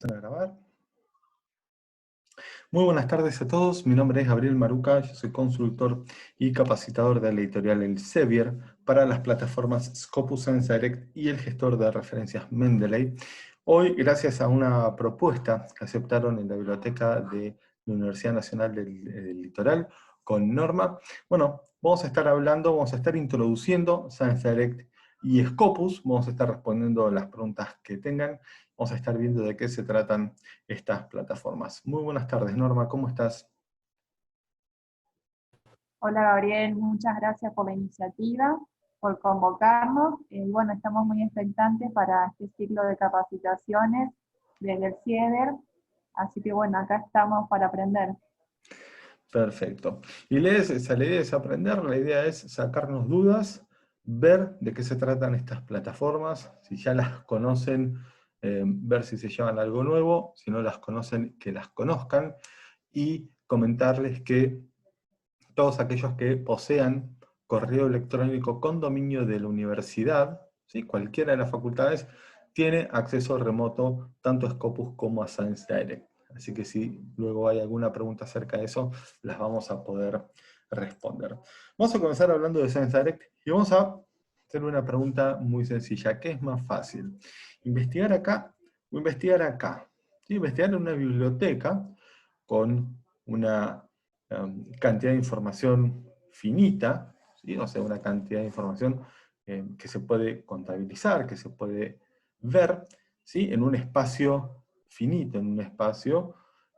A grabar. Muy buenas tardes a todos, mi nombre es Gabriel Maruca, yo soy consultor y capacitador de la editorial Elsevier para las plataformas Scopus Science Direct y el gestor de referencias Mendeley. Hoy, gracias a una propuesta que aceptaron en la biblioteca de la Universidad Nacional del Litoral con Norma, bueno, vamos a estar hablando, vamos a estar introduciendo Science Direct y Scopus, vamos a estar respondiendo las preguntas que tengan, vamos a estar viendo de qué se tratan estas plataformas. Muy buenas tardes, Norma, ¿cómo estás? Hola Gabriel, muchas gracias por la iniciativa, por convocarnos. Bueno, estamos muy expectantes para este ciclo de capacitaciones desde el CIEDER, así que bueno, acá estamos para aprender. Perfecto. Y la idea es aprender, la idea es sacarnos dudas, ver de qué se tratan estas plataformas, si ya las conocen, ver si se llevan algo nuevo, si no las conocen, que las conozcan, y comentarles que todos aquellos que posean correo electrónico con dominio de la universidad, ¿sí? Cualquiera de las facultades, tiene acceso remoto tanto a Scopus como a Science Direct. Así que si luego hay alguna pregunta acerca de eso, las vamos a poder responder. Vamos a comenzar hablando de Science Direct y vamos a hacer una pregunta muy sencilla. ¿Qué es más fácil? ¿Investigar acá o investigar acá? ¿Sí? Investigar en una biblioteca con una cantidad de información finita, ¿sí? O sea, una cantidad de información que se puede contabilizar, que se puede ver, ¿sí? En un espacio finito, en un espacio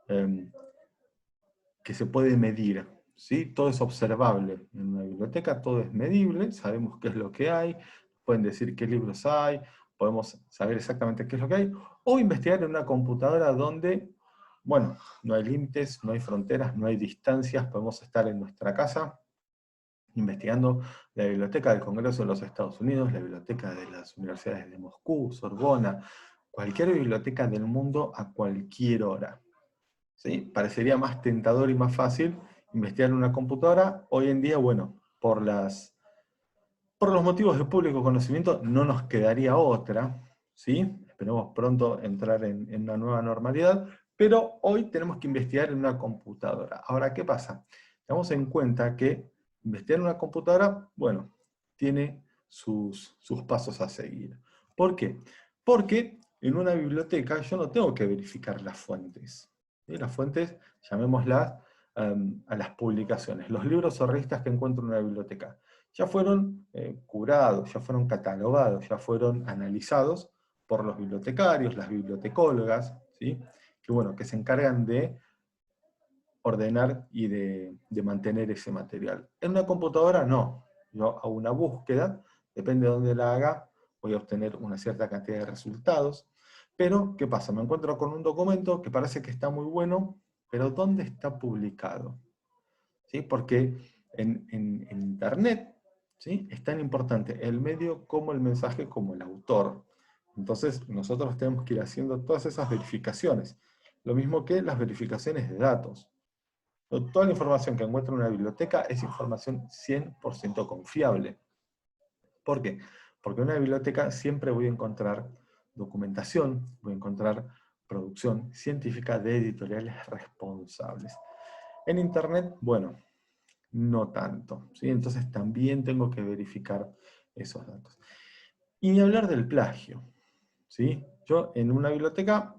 eh, que se puede medir, ¿sí? Todo es observable en una biblioteca, todo es medible, sabemos qué es lo que hay, pueden decir qué libros hay, podemos saber exactamente qué es lo que hay, o investigar en una computadora donde, bueno, no hay límites, no hay fronteras, no hay distancias, podemos estar en nuestra casa investigando la biblioteca del Congreso de los Estados Unidos, la biblioteca de las universidades de Moscú, Sorbona, cualquier biblioteca del mundo a cualquier hora. ¿Sí? Parecería más tentador y más fácil investigar en una computadora. Hoy en día, bueno, por los motivos de público conocimiento no nos quedaría otra, ¿sí? Esperemos pronto entrar en una nueva normalidad, pero hoy tenemos que investigar en una computadora. Ahora, ¿qué pasa? Tenemos en cuenta que investigar en una computadora, bueno, tiene sus pasos a seguir. ¿Por qué? Porque en una biblioteca yo no tengo que verificar las fuentes. ¿Sí? Las fuentes, llamémoslas a las publicaciones. Los libros o revistas que encuentro en una biblioteca ya fueron curados, ya fueron catalogados, ya fueron analizados por los bibliotecarios, las bibliotecólogas, ¿sí? Que, bueno, que se encargan de ordenar y de mantener ese material. En una computadora no. Yo hago una búsqueda, depende de dónde la haga, voy a obtener una cierta cantidad de resultados. Pero, ¿qué pasa? Me encuentro con un documento que parece que está muy bueno, pero ¿dónde está publicado? ¿Sí? Porque en Internet, ¿sí? Es tan importante el medio como el mensaje como el autor. Entonces nosotros tenemos que ir haciendo todas esas verificaciones. Lo mismo que las verificaciones de datos. Toda la información que encuentro en una biblioteca es información 100% confiable. ¿Por qué? Porque en una biblioteca siempre voy a encontrar documentación, voy a encontrar producción científica de editoriales responsables. En Internet, bueno, no tanto, ¿sí? Entonces también tengo que verificar esos datos. Y ni hablar del plagio, ¿sí? Yo en una biblioteca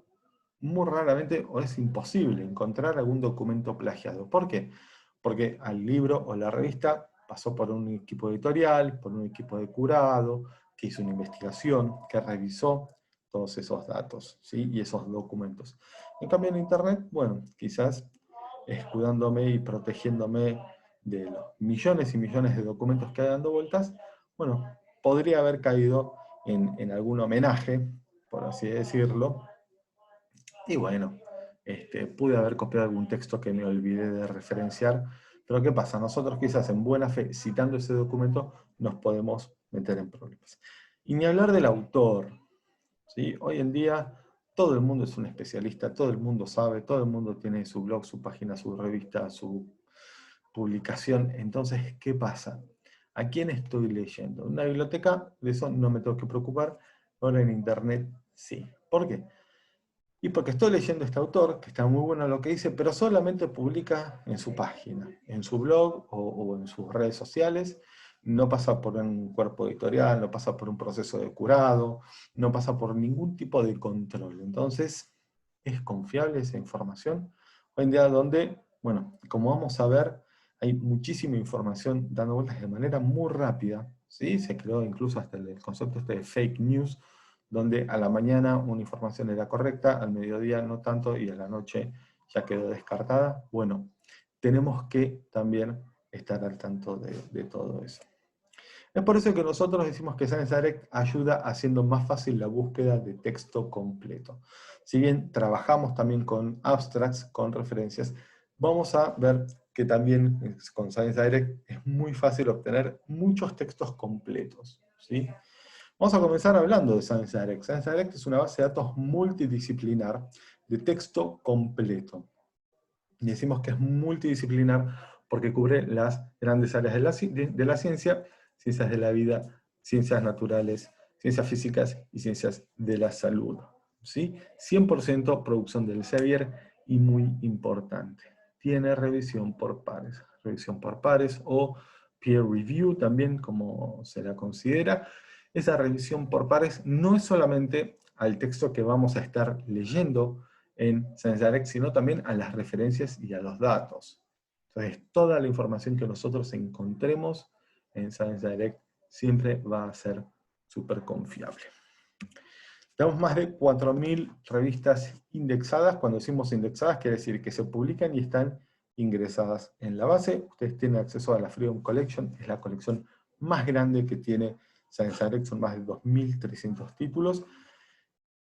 muy raramente o es imposible encontrar algún documento plagiado. ¿Por qué? Porque al libro o la revista pasó por un equipo editorial, por un equipo de curado, que hizo una investigación, que revisó todos esos datos, ¿sí? Y esos documentos. En cambio en Internet, bueno, quizás escudándome y protegiéndome de los millones y millones de documentos que hay dando vueltas, bueno, podría haber caído en algún homenaje, por así decirlo, y bueno, pude haber copiado algún texto que me olvidé de referenciar, pero ¿qué pasa? Nosotros quizás en buena fe, citando ese documento, nos podemos meter en problemas. Y ni hablar del autor, ¿sí? Hoy en día todo el mundo es un especialista, todo el mundo sabe, todo el mundo tiene su blog, su página, su revista, su publicación. Entonces, ¿qué pasa? ¿A quién estoy leyendo? En una biblioteca, de eso no me tengo que preocupar, ahora en Internet sí. ¿Por qué? y porque estoy leyendo a este autor, que está muy bueno lo que dice, pero solamente publica en su página, en su blog o en sus redes sociales, no pasa por un cuerpo editorial, no pasa por un proceso de curado, no pasa por ningún tipo de control. Entonces, ¿es confiable esa información? Hoy en día donde, bueno, como vamos a ver, hay muchísima información dando vueltas de manera muy rápida, ¿sí? Se creó incluso hasta el concepto este de fake news, donde a la mañana una información era correcta, al mediodía no tanto, y a la noche ya quedó descartada. Bueno, tenemos que también estar al tanto de todo eso. Es por eso que nosotros decimos que ScienceDirect ayuda haciendo más fácil la búsqueda de texto completo. Si bien trabajamos también con abstracts, con referencias, vamos a ver que también con ScienceDirect es muy fácil obtener muchos textos completos, ¿sí? Vamos a comenzar hablando de ScienceDirect. ScienceDirect es una base de datos multidisciplinar de texto completo. Y decimos que es multidisciplinar porque cubre las grandes áreas de la ciencia, ciencias de la vida, ciencias naturales, ciencias físicas y ciencias de la salud. ¿Sí? 100% producción del Elsevier y muy importante. Tiene revisión por pares o peer review también, como se la considera. Esa revisión por pares no es solamente al texto que vamos a estar leyendo en ScienceDirect, sino también a las referencias y a los datos. Entonces, toda la información que nosotros encontremos en ScienceDirect siempre va a ser súper confiable. Tenemos más de 4.000 revistas indexadas. Cuando decimos indexadas, quiere decir que se publican y están ingresadas en la base. Ustedes tienen acceso a la Freedom Collection, es la colección más grande que tiene ScienceDirect, son más de 2.300 títulos.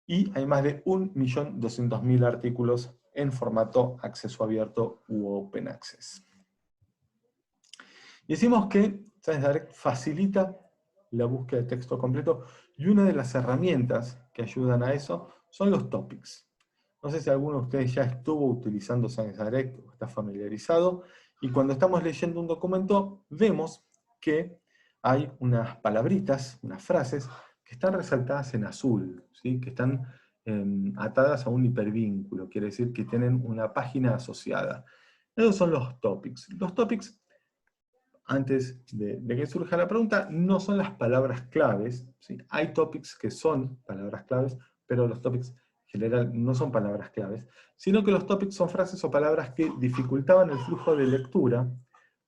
Y hay más de 1.200.000 artículos en formato acceso abierto u open access. Y decimos que ScienceDirect facilita la búsqueda de texto completo, y una de las herramientas que ayudan a eso son los topics. No sé si alguno de ustedes ya estuvo utilizando ScienceDirect o está familiarizado, y cuando estamos leyendo un documento vemos que hay unas palabritas, unas frases, que están resaltadas en azul, ¿sí? Que están atadas a un hipervínculo, quiere decir que tienen una página asociada. Esos son los topics. Los topics, antes de que surja la pregunta, no son las palabras claves, ¿sí? Hay topics que son palabras claves, pero los topics en general no son palabras claves, sino que los topics son frases o palabras que dificultaban el flujo de lectura,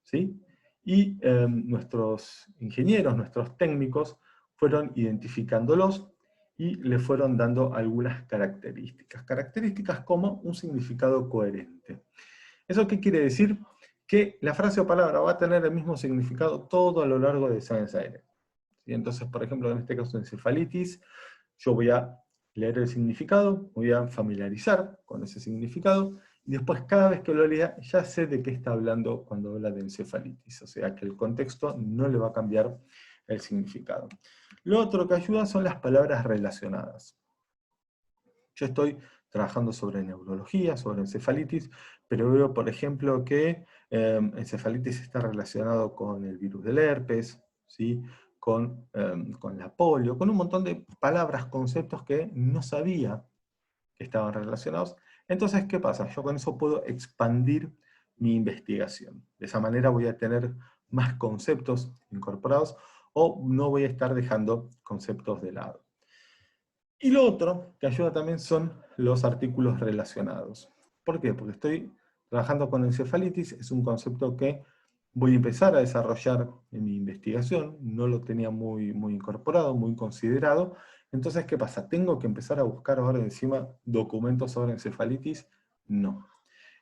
¿sí? Y nuestros ingenieros, nuestros técnicos, fueron identificándolos y le fueron dando algunas características. Características como un significado coherente. ¿Eso qué quiere decir? Que la frase o palabra va a tener el mismo significado todo a lo largo de ScienceDirect. ¿Sí? Entonces, por ejemplo, en este caso, encefalitis, yo voy a leer el significado, voy a familiarizar con ese significado, y después cada vez que lo lea ya sé de qué está hablando cuando habla de encefalitis. O sea que el contexto no le va a cambiar el significado. Lo otro que ayuda son las palabras relacionadas. Yo estoy trabajando sobre neurología, sobre encefalitis, pero veo, por ejemplo, que encefalitis está relacionado con el virus del herpes, ¿sí? con la polio, con un montón de palabras, conceptos que no sabía que estaban relacionados. Entonces, ¿qué pasa? Yo con eso puedo expandir mi investigación. De esa manera voy a tener más conceptos incorporados o no voy a estar dejando conceptos de lado. Y lo otro que ayuda también son los artículos relacionados. ¿Por qué? Porque estoy trabajando con encefalitis, es un concepto que voy a empezar a desarrollar en mi investigación, no lo tenía muy incorporado, muy considerado. Entonces, ¿qué pasa? ¿Tengo que empezar a buscar ahora encima documentos sobre encefalitis? No.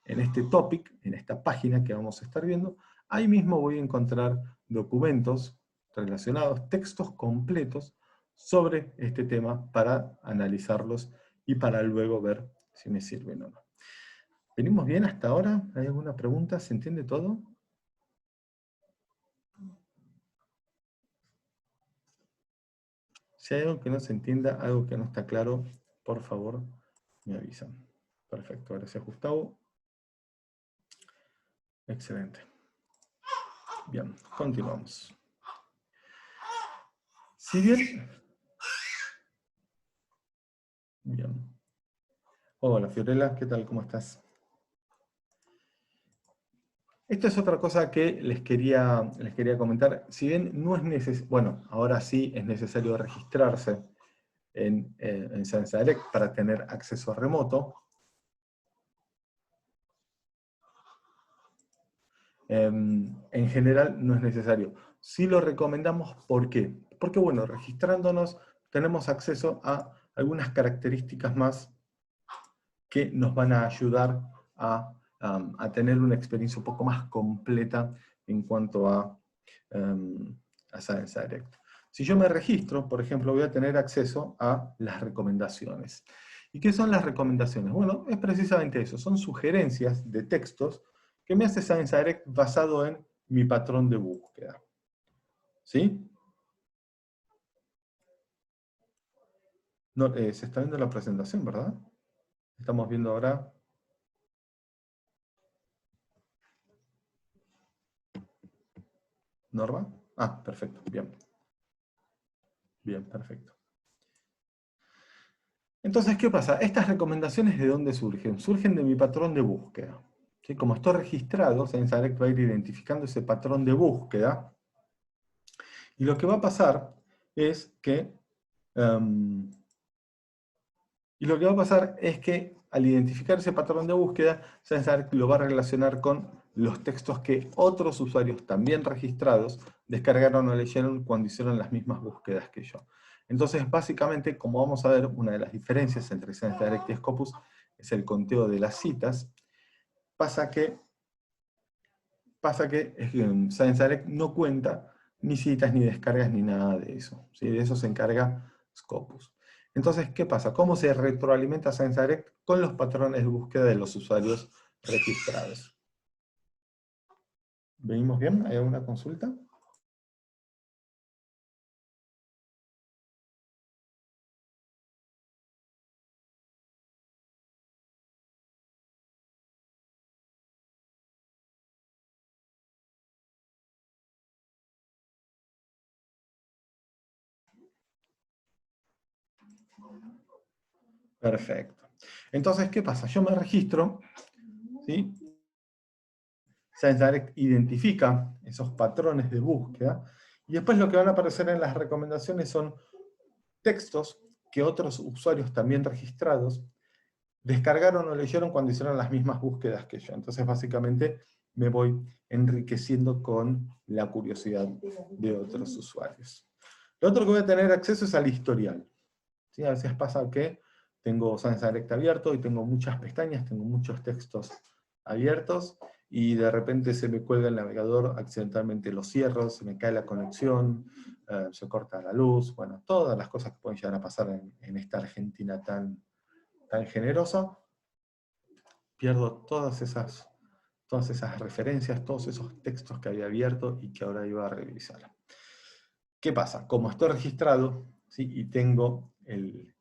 En este topic, en esta página que vamos a estar viendo, ahí mismo voy a encontrar documentos relacionados, textos completos, sobre este tema para analizarlos y para luego ver si me sirven o no. ¿Venimos bien hasta ahora? ¿Hay alguna pregunta? ¿Se entiende todo? Si hay algo que no se entienda, algo que no está claro, por favor, me avisan. Perfecto, gracias Gustavo. Excelente. Bien, continuamos. Si bien... Bien. Hola Fiorella, ¿qué tal? ¿Cómo estás? Esto es otra cosa que les quería comentar. Si bien no es necesario, bueno, ahora sí es necesario registrarse en Science Direct para tener acceso remoto. En general no es necesario. Sí lo recomendamos, ¿por qué? Porque bueno, registrándonos tenemos acceso a algunas características más que nos van a ayudar a tener una experiencia un poco más completa en cuanto a Science Direct. Si yo me registro, por ejemplo, voy a tener acceso a las recomendaciones. ¿Y qué son las recomendaciones? Bueno, es precisamente eso, son sugerencias de textos que me hace Science Direct basado en mi patrón de búsqueda. ¿Sí? No, se está viendo la presentación, ¿verdad? Estamos viendo ahora. ¿Norma? Ah, perfecto, bien. Bien, perfecto. Entonces, ¿qué pasa? ¿Estas recomendaciones de dónde surgen? Surgen de mi patrón de búsqueda. ¿Sí? Como estoy registrado, Science Direct va a ir identificando ese patrón de búsqueda. Y lo que va a pasar es que, um, al identificar ese patrón de búsqueda, Science Direct lo va a relacionar con los textos que otros usuarios también registrados descargaron o leyeron cuando hicieron las mismas búsquedas que yo. Entonces, básicamente, como vamos a ver, una de las diferencias entre Science Direct y Scopus es el conteo de las citas. Pasa que Science Direct no cuenta ni citas, ni descargas, ni nada de eso. ¿Sí? De eso se encarga Scopus. Entonces, ¿qué pasa? ¿Cómo se retroalimenta Science Direct? Con los patrones de búsqueda de los usuarios registrados. ¿Venimos bien? ¿Hay alguna consulta? Perfecto. Entonces, ¿qué pasa? Yo me registro, ¿sí? Science Direct identifica esos patrones de búsqueda, y después lo que van a aparecer en las recomendaciones son textos que otros usuarios también registrados descargaron o leyeron cuando hicieron las mismas búsquedas que yo. Entonces, básicamente, me voy enriqueciendo con la curiosidad de otros usuarios. Lo otro que voy a tener acceso es al historial. ¿Sí? A veces pasa que tengo Science Direct abierto y tengo muchas pestañas, tengo muchos textos abiertos, y de repente se me cuelga el navegador, accidentalmente lo cierro, se me cae la conexión, se corta la luz, bueno, todas las cosas que pueden llegar a pasar en esta Argentina tan generosa. Pierdo todas esas referencias, todos esos textos que había abierto y que ahora iba a revisar. ¿Qué pasa? Como estoy registrado, ¿sí? Y tengo el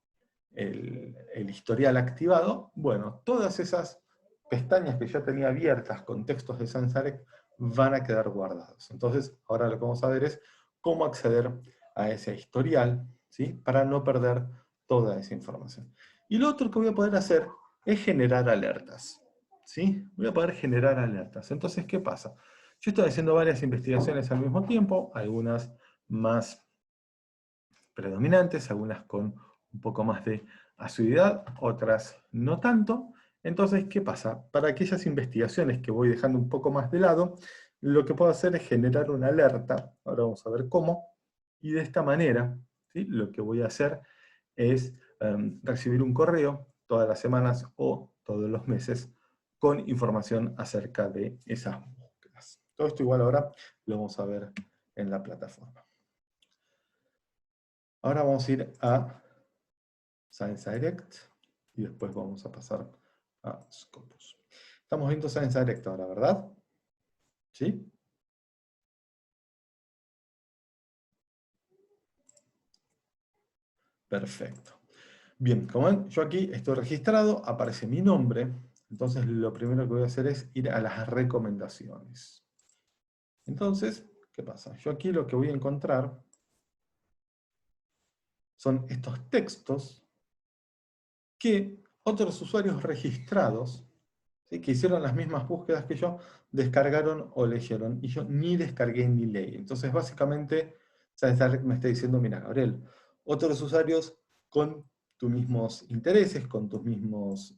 historial activado, bueno, todas esas pestañas que yo tenía abiertas con textos de Science Direct van a quedar guardados. Entonces, ahora lo que vamos a ver es cómo acceder a ese historial, ¿sí? Para no perder toda esa información. Y lo otro que voy a poder hacer es generar alertas, ¿sí? Voy a poder generar alertas. Entonces, ¿qué pasa? Yo estoy haciendo varias investigaciones al mismo tiempo, algunas más predominantes, algunas con un poco más de asiduidad, otras no tanto. Entonces, ¿qué pasa? Para aquellas investigaciones que voy dejando un poco más de lado, lo que puedo hacer es generar una alerta, ahora vamos a ver cómo, y de esta manera, ¿sí? Lo que voy a hacer es recibir un correo todas las semanas o todos los meses con información acerca de esas búsquedas. Todo esto igual ahora lo vamos a ver en la plataforma. Ahora vamos a ir a Science Direct y después vamos a pasar a Scopus. Estamos viendo Science Direct ahora, ¿verdad? ¿Sí? Perfecto. Bien, como ven, yo aquí estoy registrado, aparece mi nombre, entonces lo primero que voy a hacer es ir a las recomendaciones. Entonces, ¿qué pasa? Yo aquí lo que voy a encontrar son estos textos que otros usuarios registrados, ¿sí?, que hicieron las mismas búsquedas que yo, descargaron o leyeron, y yo ni descargué ni leí. Entonces, básicamente, ScienceDirect me está diciendo, mira, Gabriel, otros usuarios con tus mismos intereses, con tus mismos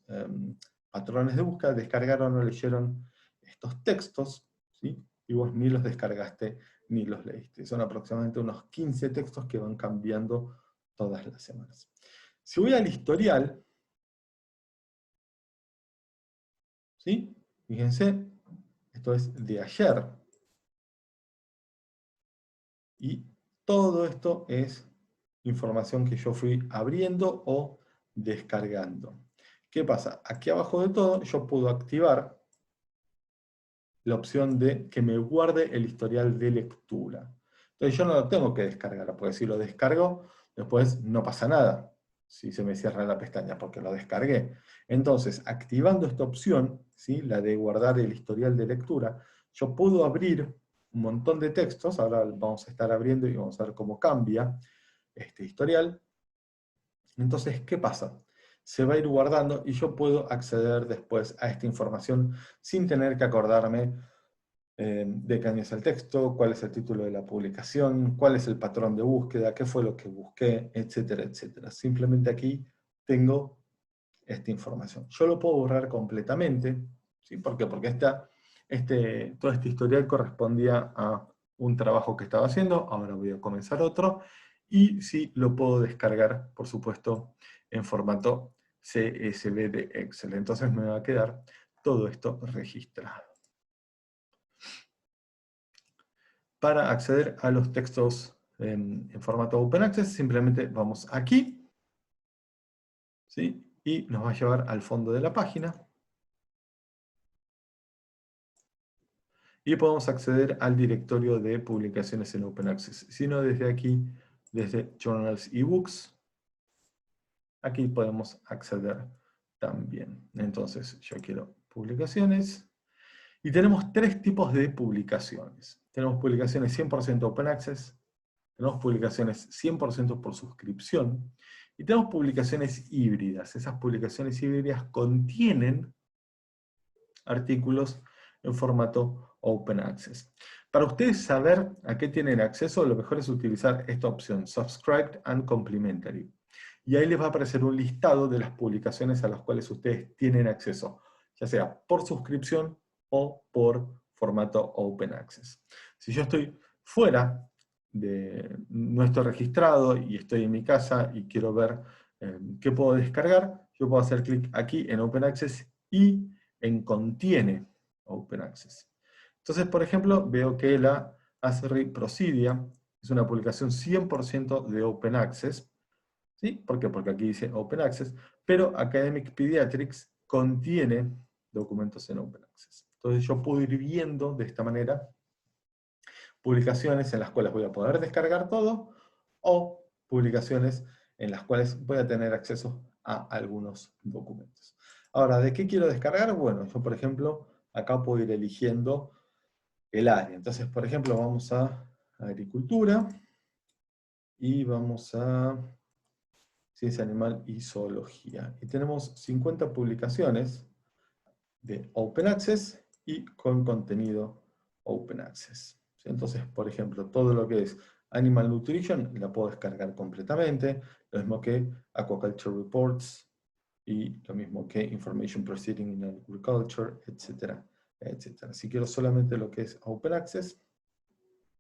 patrones de búsqueda, descargaron o leyeron estos textos, ¿sí?, y vos ni los descargaste ni los leíste. Son aproximadamente unos 15 textos que van cambiando todas las semanas. Si voy al historial, ¿sí?, fíjense, esto es de ayer. Y todo esto es información que yo fui abriendo o descargando. ¿Qué pasa? Aquí abajo de todo yo puedo activar la opción de que me guarde el historial de lectura. Entonces yo no lo tengo que descargar, porque si lo descargo, después no pasa nada si se me cierra la pestaña, porque lo descargué. Entonces, activando esta opción, ¿sí?, la de guardar el historial de lectura, yo puedo abrir un montón de textos. Ahora vamos a estar abriendo y vamos a ver cómo cambia este historial. Entonces, ¿qué pasa? Se va a ir guardando y yo puedo acceder después a esta información sin tener que acordarme de qué año es el texto, cuál es el título de la publicación, cuál es el patrón de búsqueda, qué fue lo que busqué, etcétera, etcétera. Simplemente aquí tengo esta información. Yo lo puedo borrar completamente, ¿sí? ¿Por qué? Porque todo este historial correspondía a un trabajo que estaba haciendo, ahora voy a comenzar otro, y sí lo puedo descargar, por supuesto, en formato CSV de Excel. Entonces me va a quedar todo esto registrado. Para acceder a los textos en formato Open Access, simplemente vamos aquí, ¿sí?, y nos va a llevar al fondo de la página. Y podemos acceder al directorio de publicaciones en Open Access. Si no, desde aquí, desde Journals y Books, aquí podemos acceder también. Entonces, yo quiero publicaciones. Y tenemos tres tipos de publicaciones. Tenemos publicaciones 100% Open Access, tenemos publicaciones 100% por suscripción, y tenemos publicaciones híbridas. Esas publicaciones híbridas contienen artículos en formato Open Access. Para ustedes saber a qué tienen acceso, lo mejor es utilizar esta opción, Subscribed and Complementary. Y ahí les va a aparecer un listado de las publicaciones a las cuales ustedes tienen acceso, ya sea por suscripción o por formato Open Access. Si yo estoy fuera no estoy registrado y estoy en mi casa y quiero ver qué puedo descargar, yo puedo hacer clic aquí en Open Access y en Contiene Open Access. Entonces, por ejemplo, veo que la ASRI Prosidia es una publicación 100% de Open Access. ¿Sí? ¿Por qué? Porque aquí dice Open Access, pero Academic Pediatrics contiene documentos en Open Access. Entonces yo puedo ir viendo de esta manera publicaciones en las cuales voy a poder descargar todo, o publicaciones en las cuales voy a tener acceso a algunos documentos. Ahora, ¿de qué quiero descargar? Bueno, yo por ejemplo, acá puedo ir eligiendo el área. Entonces, por ejemplo, vamos a agricultura, y vamos a ciencia animal y zoología. Y tenemos 50 publicaciones de Open Access y con contenido Open Access. ¿Sí? Entonces, por ejemplo, todo lo que es Animal Nutrition la puedo descargar completamente, lo mismo que Aquaculture Reports, y lo mismo que Information Proceeding in Agriculture, etcétera, etcétera. Si quiero solamente lo que es Open Access,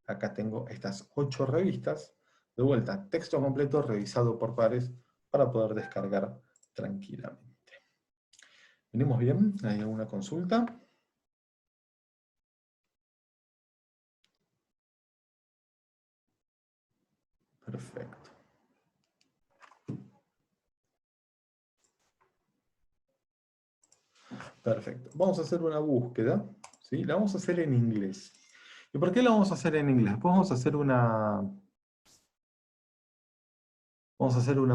acá tengo estas 8 revistas, de vuelta, texto completo revisado por pares para poder descargar tranquilamente. ¿Venimos bien? ¿Hay alguna consulta? Perfecto. Perfecto. Vamos a hacer una búsqueda, ¿sí? La vamos a hacer en inglés. ¿Y por qué la vamos a hacer en inglés? Después vamos a hacer una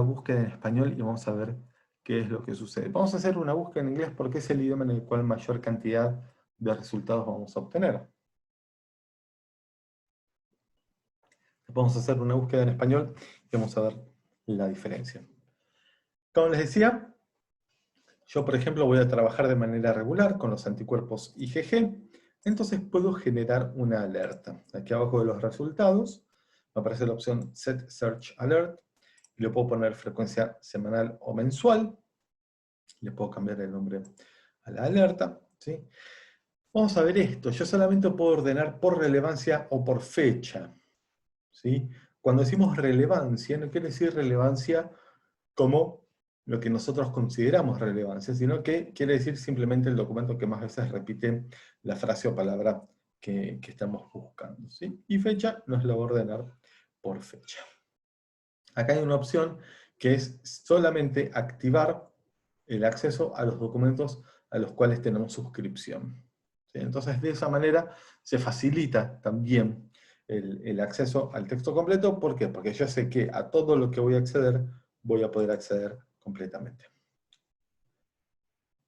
búsqueda en español y vamos a ver qué es lo que sucede. Vamos a hacer una búsqueda en inglés porque es el idioma en el cual mayor cantidad de resultados vamos a obtener. Vamos a hacer una búsqueda en español y vamos a ver la diferencia. Como les decía, Yo, por ejemplo, voy a trabajar de manera regular con los anticuerpos IgG, entonces puedo generar una alerta. Aquí abajo de los resultados me aparece la opción Set Search Alert, y le puedo poner frecuencia semanal o mensual, le puedo cambiar el nombre a la alerta, ¿sí? Vamos a ver esto, yo solamente puedo ordenar por relevancia o por fecha, ¿sí? Cuando decimos relevancia, no quiere decir relevancia como lo que nosotros consideramos relevancia, sino que quiere decir simplemente el documento que más veces repite la frase o palabra que estamos buscando, ¿sí? Y fecha nos la va a ordenar por fecha. Acá hay una opción que es solamente activar el acceso a los documentos a los cuales tenemos suscripción, ¿sí? Entonces, de esa manera se facilita también el acceso al texto completo. ¿Por qué? Porque yo sé que a todo lo que voy a acceder, voy a poder acceder completamente.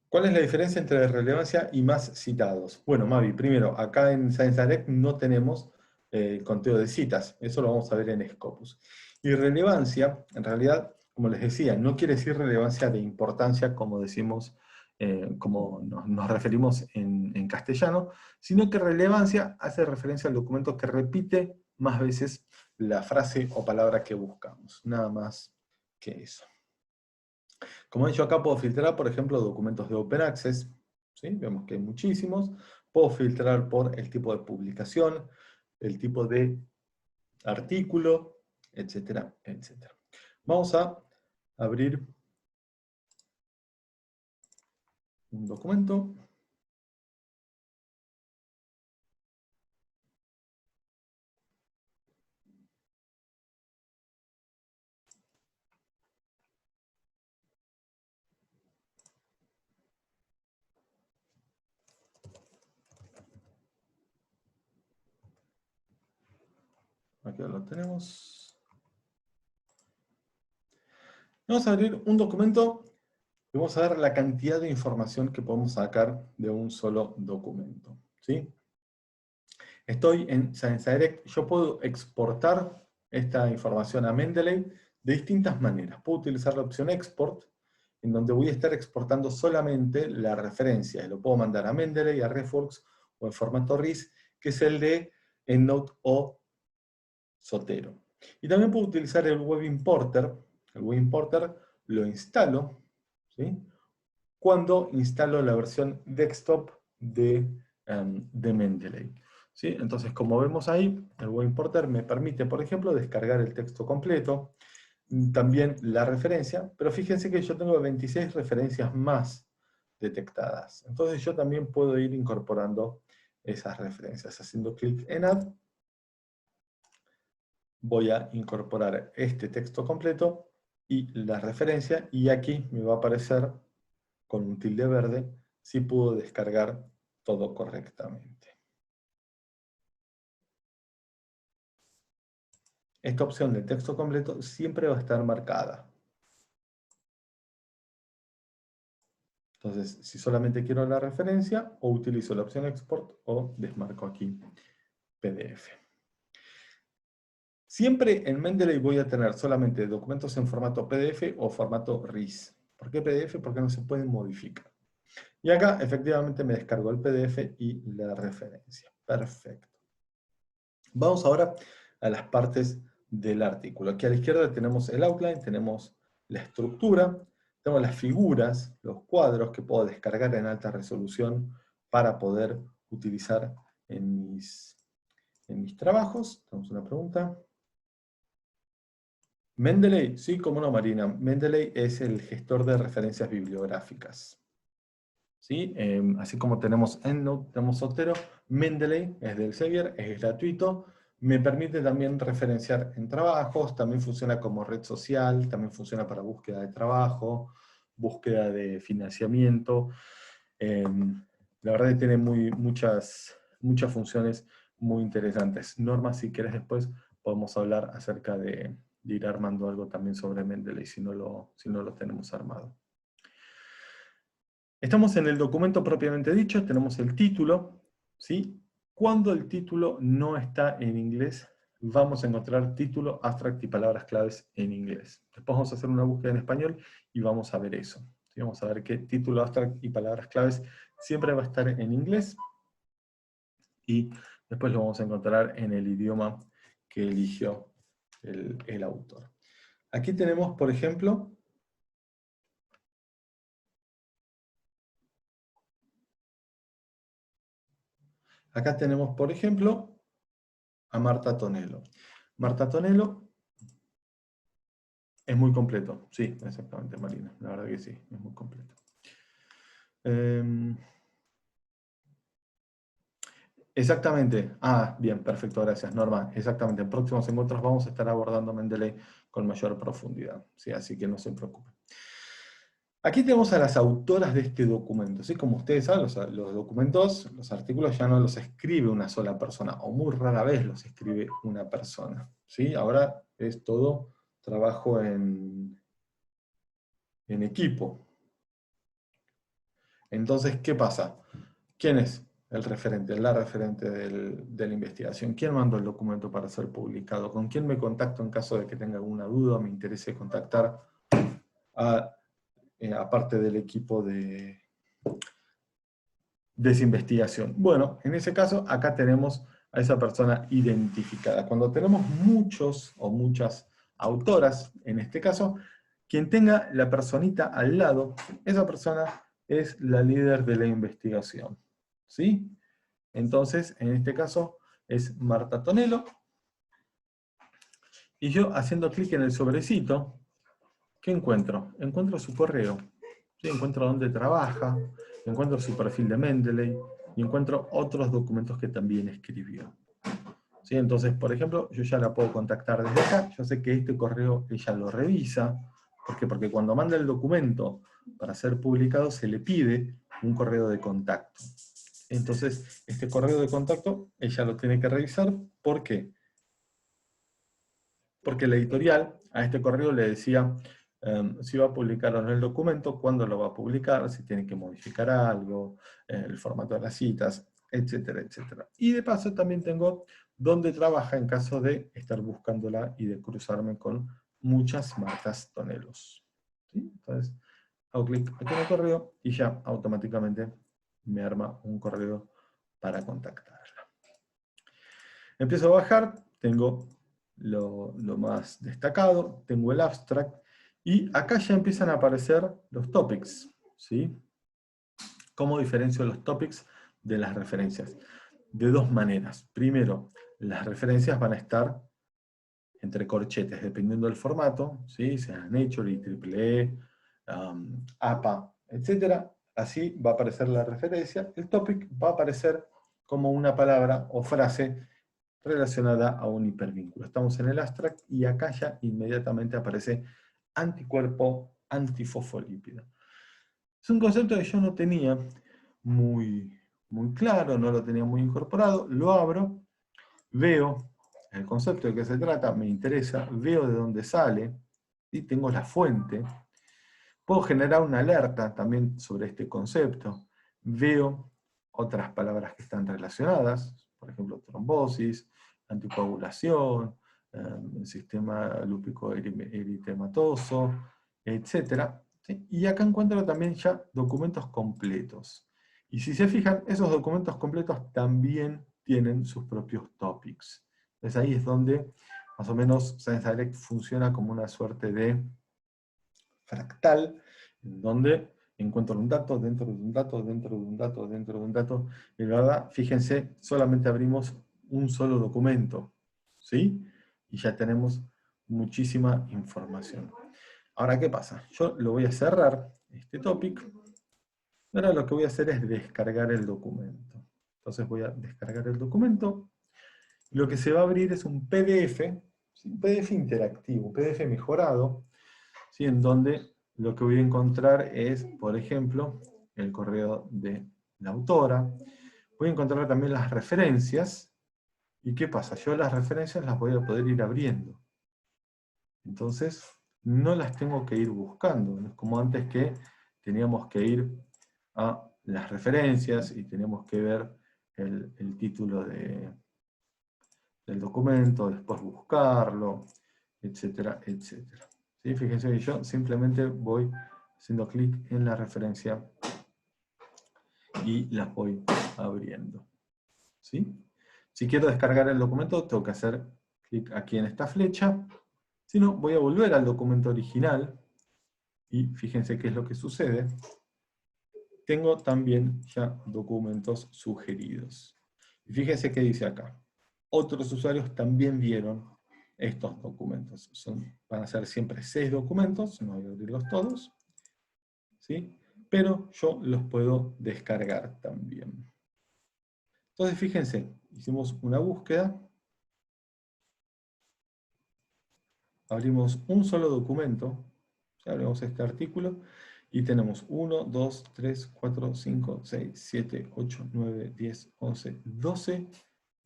¿Cuál es la diferencia entre relevancia y más citados? Bueno, Mavi, primero, acá en Science Direct no tenemos el conteo de citas, eso lo vamos a ver en Scopus. Y relevancia, en realidad, como les decía, no quiere decir relevancia de importancia, como decimos, como nos referimos en castellano, sino que relevancia hace referencia al documento que repite más veces la frase o palabra que buscamos, nada más que eso. Como he dicho acá, puedo filtrar, por ejemplo, documentos de Open Access, ¿sí? Vemos que hay muchísimos. Puedo filtrar por el tipo de publicación, el tipo de artículo, etcétera, etcétera. Vamos a abrir un documento. Aquí lo tenemos. Vamos a abrir un documento y vamos a ver la cantidad de información que podemos sacar de un solo documento, ¿sí? Estoy en Science Direct, yo puedo exportar esta información a Mendeley de distintas maneras. Puedo utilizar la opción Export, en donde voy a estar exportando solamente la referencia, y lo puedo mandar a Mendeley, a RefWorks o en formato RIS, que es el de EndNote o Zotero. Y también puedo utilizar el Web Importer. El Web Importer lo instalo, ¿sí? Cuando instalo la versión desktop de Mendeley, ¿sí? Entonces, como vemos ahí, el Web Importer me permite, por ejemplo, descargar el texto completo, también la referencia, pero fíjense que yo tengo 26 referencias más detectadas. Entonces yo también puedo ir incorporando esas referencias. Haciendo clic en Add, voy a incorporar este texto completo y la referencia, y aquí me va a aparecer con un tilde verde si pudo descargar todo correctamente. Esta opción de texto completo siempre va a estar marcada. Entonces, si solamente quiero la referencia, o utilizo la opción Export o desmarco aquí PDF. Siempre en Mendeley voy a tener solamente documentos en formato PDF o formato RIS. ¿Por qué PDF? Porque no se pueden modificar. Y acá efectivamente me descargó el PDF y la referencia. Perfecto. Vamos ahora a las partes del artículo. Aquí a la izquierda tenemos el outline, tenemos la estructura, tenemos las figuras, los cuadros que puedo descargar en alta resolución para poder utilizar en mis trabajos. Tenemos una pregunta. Mendeley, sí, como no, Marina. Mendeley es el gestor de referencias bibliográficas, ¿sí? Así como tenemos EndNote, tenemos Zotero, Mendeley es del Elsevier, es gratuito, me permite también referenciar en trabajos, también funciona como red social, también funciona para búsqueda de trabajo, búsqueda de financiamiento. La verdad que tiene muchas funciones muy interesantes. Norma, si quieres después podemos hablar acerca de ir armando algo también sobre Mendeley, si no lo tenemos armado. Estamos en el documento propiamente dicho, tenemos el título, ¿sí? Cuando el título no está en inglés, vamos a encontrar título, abstract y palabras claves en inglés. Después vamos a hacer una búsqueda en español y vamos a ver eso, ¿Sí? Vamos a ver que título abstract y palabras claves siempre va a estar en inglés, y después lo vamos a encontrar en el idioma que eligió el autor. Aquí tenemos, por ejemplo, a Marta Tonello. Marta Tonello es muy completo. Sí, exactamente, Marina. La verdad que sí, es muy completo. Exactamente. Ah, bien, perfecto, gracias, Norma. Exactamente, en próximos encuentros vamos a estar abordando Mendeley con mayor profundidad. ¿Sí? Así que no se preocupen. Aquí tenemos a las autoras de este documento. ¿Sí? Como ustedes saben, los documentos, los artículos ya no los escribe una sola persona, o muy rara vez los escribe una persona. ¿Sí? Ahora es todo trabajo en equipo. Entonces, ¿qué pasa? ¿Quién es el referente, la referente de la investigación? ¿Quién mandó el documento para ser publicado? ¿Con quién me contacto en caso de que tenga alguna duda, me interese contactar a parte del equipo de esa investigación? Bueno, en ese caso, acá tenemos a esa persona identificada. Cuando tenemos muchos o muchas autoras, en este caso, quien tenga la personita al lado, esa persona es la líder de la investigación. ¿Sí? Entonces, en este caso, es Marta Tonello. Y yo, haciendo clic en el sobrecito, ¿qué encuentro? Encuentro su correo. ¿Sí? Encuentro dónde trabaja, encuentro su perfil de Mendeley, y encuentro otros documentos que también escribió. ¿Sí? Entonces, por ejemplo, yo ya la puedo contactar desde acá. Yo sé que este correo ella lo revisa. ¿Por qué? Porque cuando manda el documento para ser publicado, se le pide un correo de contacto. Entonces, este correo de contacto, ella lo tiene que revisar. ¿Por qué? Porque la editorial a este correo le decía si va a publicar o no el documento, cuándo lo va a publicar, si tiene que modificar algo, el formato de las citas, etcétera, etcétera. Y de paso también tengo dónde trabaja en caso de estar buscándola y de cruzarme con muchas Martas Tonellos. ¿Sí? Entonces, hago clic aquí en el correo y ya automáticamente me arma un correo para contactarla. Empiezo a bajar, tengo lo más destacado, tengo el abstract, y acá ya empiezan a aparecer los topics. ¿Sí? ¿Cómo diferencio los topics de las referencias? De dos maneras. Primero, las referencias van a estar entre corchetes, dependiendo del formato, ¿sí? Sea Nature, IEEE, APA, etc. Así va a aparecer la referencia. El topic va a aparecer como una palabra o frase relacionada a un hipervínculo. Estamos en el abstract y acá ya inmediatamente aparece anticuerpo antifosfolípido. Es un concepto que yo no tenía muy claro, no lo tenía muy incorporado. Lo abro, veo el concepto de qué se trata, me interesa, veo de dónde sale, y tengo la fuente. Puedo generar una alerta también sobre este concepto. Veo otras palabras que están relacionadas, por ejemplo, trombosis, anticoagulación, sistema lúpico eritematoso, etc. ¿Sí? Y acá encuentro también ya documentos completos. Y si se fijan, esos documentos completos también tienen sus propios topics. Entonces ahí es donde, más o menos, Science Direct funciona como una suerte de fractal, en donde encuentro un dato dentro de un dato, dentro de un dato, dentro de un dato. Y la verdad, fíjense, solamente abrimos un solo documento, ¿sí? Y ya tenemos muchísima información. Ahora, ¿qué pasa? Yo lo voy a cerrar, este topic. Ahora lo que voy a hacer es descargar el documento. Entonces voy a descargar el documento. Lo que se va a abrir es un PDF, un PDF interactivo, un PDF mejorado, ¿sí? En donde lo que voy a encontrar es, por ejemplo, el correo de la autora. Voy a encontrar también las referencias. ¿Y qué pasa? Yo las referencias las voy a poder ir abriendo. Entonces, no las tengo que ir buscando. No es como antes que teníamos que ir a las referencias y teníamos que ver el título del documento, después buscarlo, etcétera, etcétera. ¿Sí? Fíjense que yo simplemente voy haciendo clic en la referencia y las voy abriendo. ¿Sí? Si quiero descargar el documento, tengo que hacer clic aquí en esta flecha. Si no, voy a volver al documento original, y fíjense qué es lo que sucede. Tengo también ya documentos sugeridos. Y fíjense qué dice acá. Otros usuarios también vieron estos documentos. Van a ser siempre 6 documentos, no voy a abrirlos todos, ¿sí? Pero yo los puedo descargar también. Entonces fíjense, hicimos una búsqueda, abrimos un solo documento, abrimos este artículo, y tenemos 1, 2, 3, 4, 5, 6, 7, 8, 9, 10, 11, 12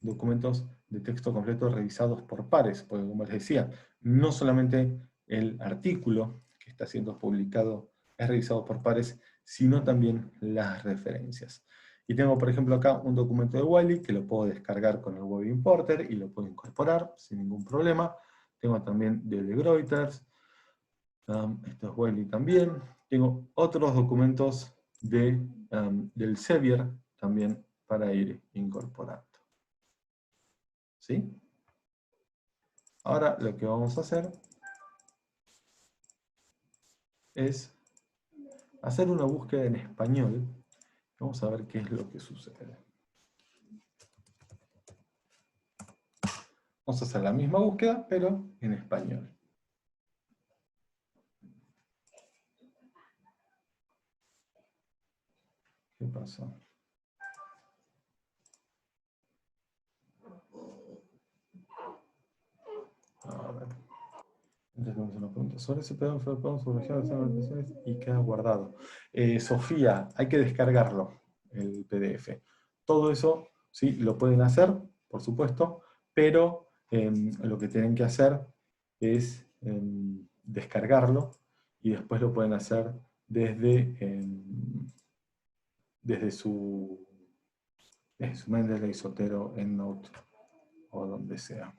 documentos de texto completo revisados por pares, porque como les decía, no solamente el artículo que está siendo publicado es revisado por pares, sino también las referencias. Y tengo, por ejemplo, acá un documento de Wiley que lo puedo descargar con el Web Importer y lo puedo incorporar sin ningún problema. Tengo también de Reuters, esto es Wiley también. Tengo otros documentos del Sevier también para ir incorporando. ¿Sí? Ahora lo que vamos a hacer es hacer una búsqueda en español. Vamos a ver qué es lo que sucede. Vamos a hacer la misma búsqueda, pero en español. ¿Qué pasó? A ver. Entonces tenemos una pregunta. Sobre ese PDF podemos subrayar las anotaciones y queda guardado. Sofía, hay que descargarlo, el PDF. Todo eso, sí, lo pueden hacer, por supuesto, pero lo que tienen que hacer es descargarlo y después lo pueden hacer desde su Mendeley, Zotero, EndNote o donde sea.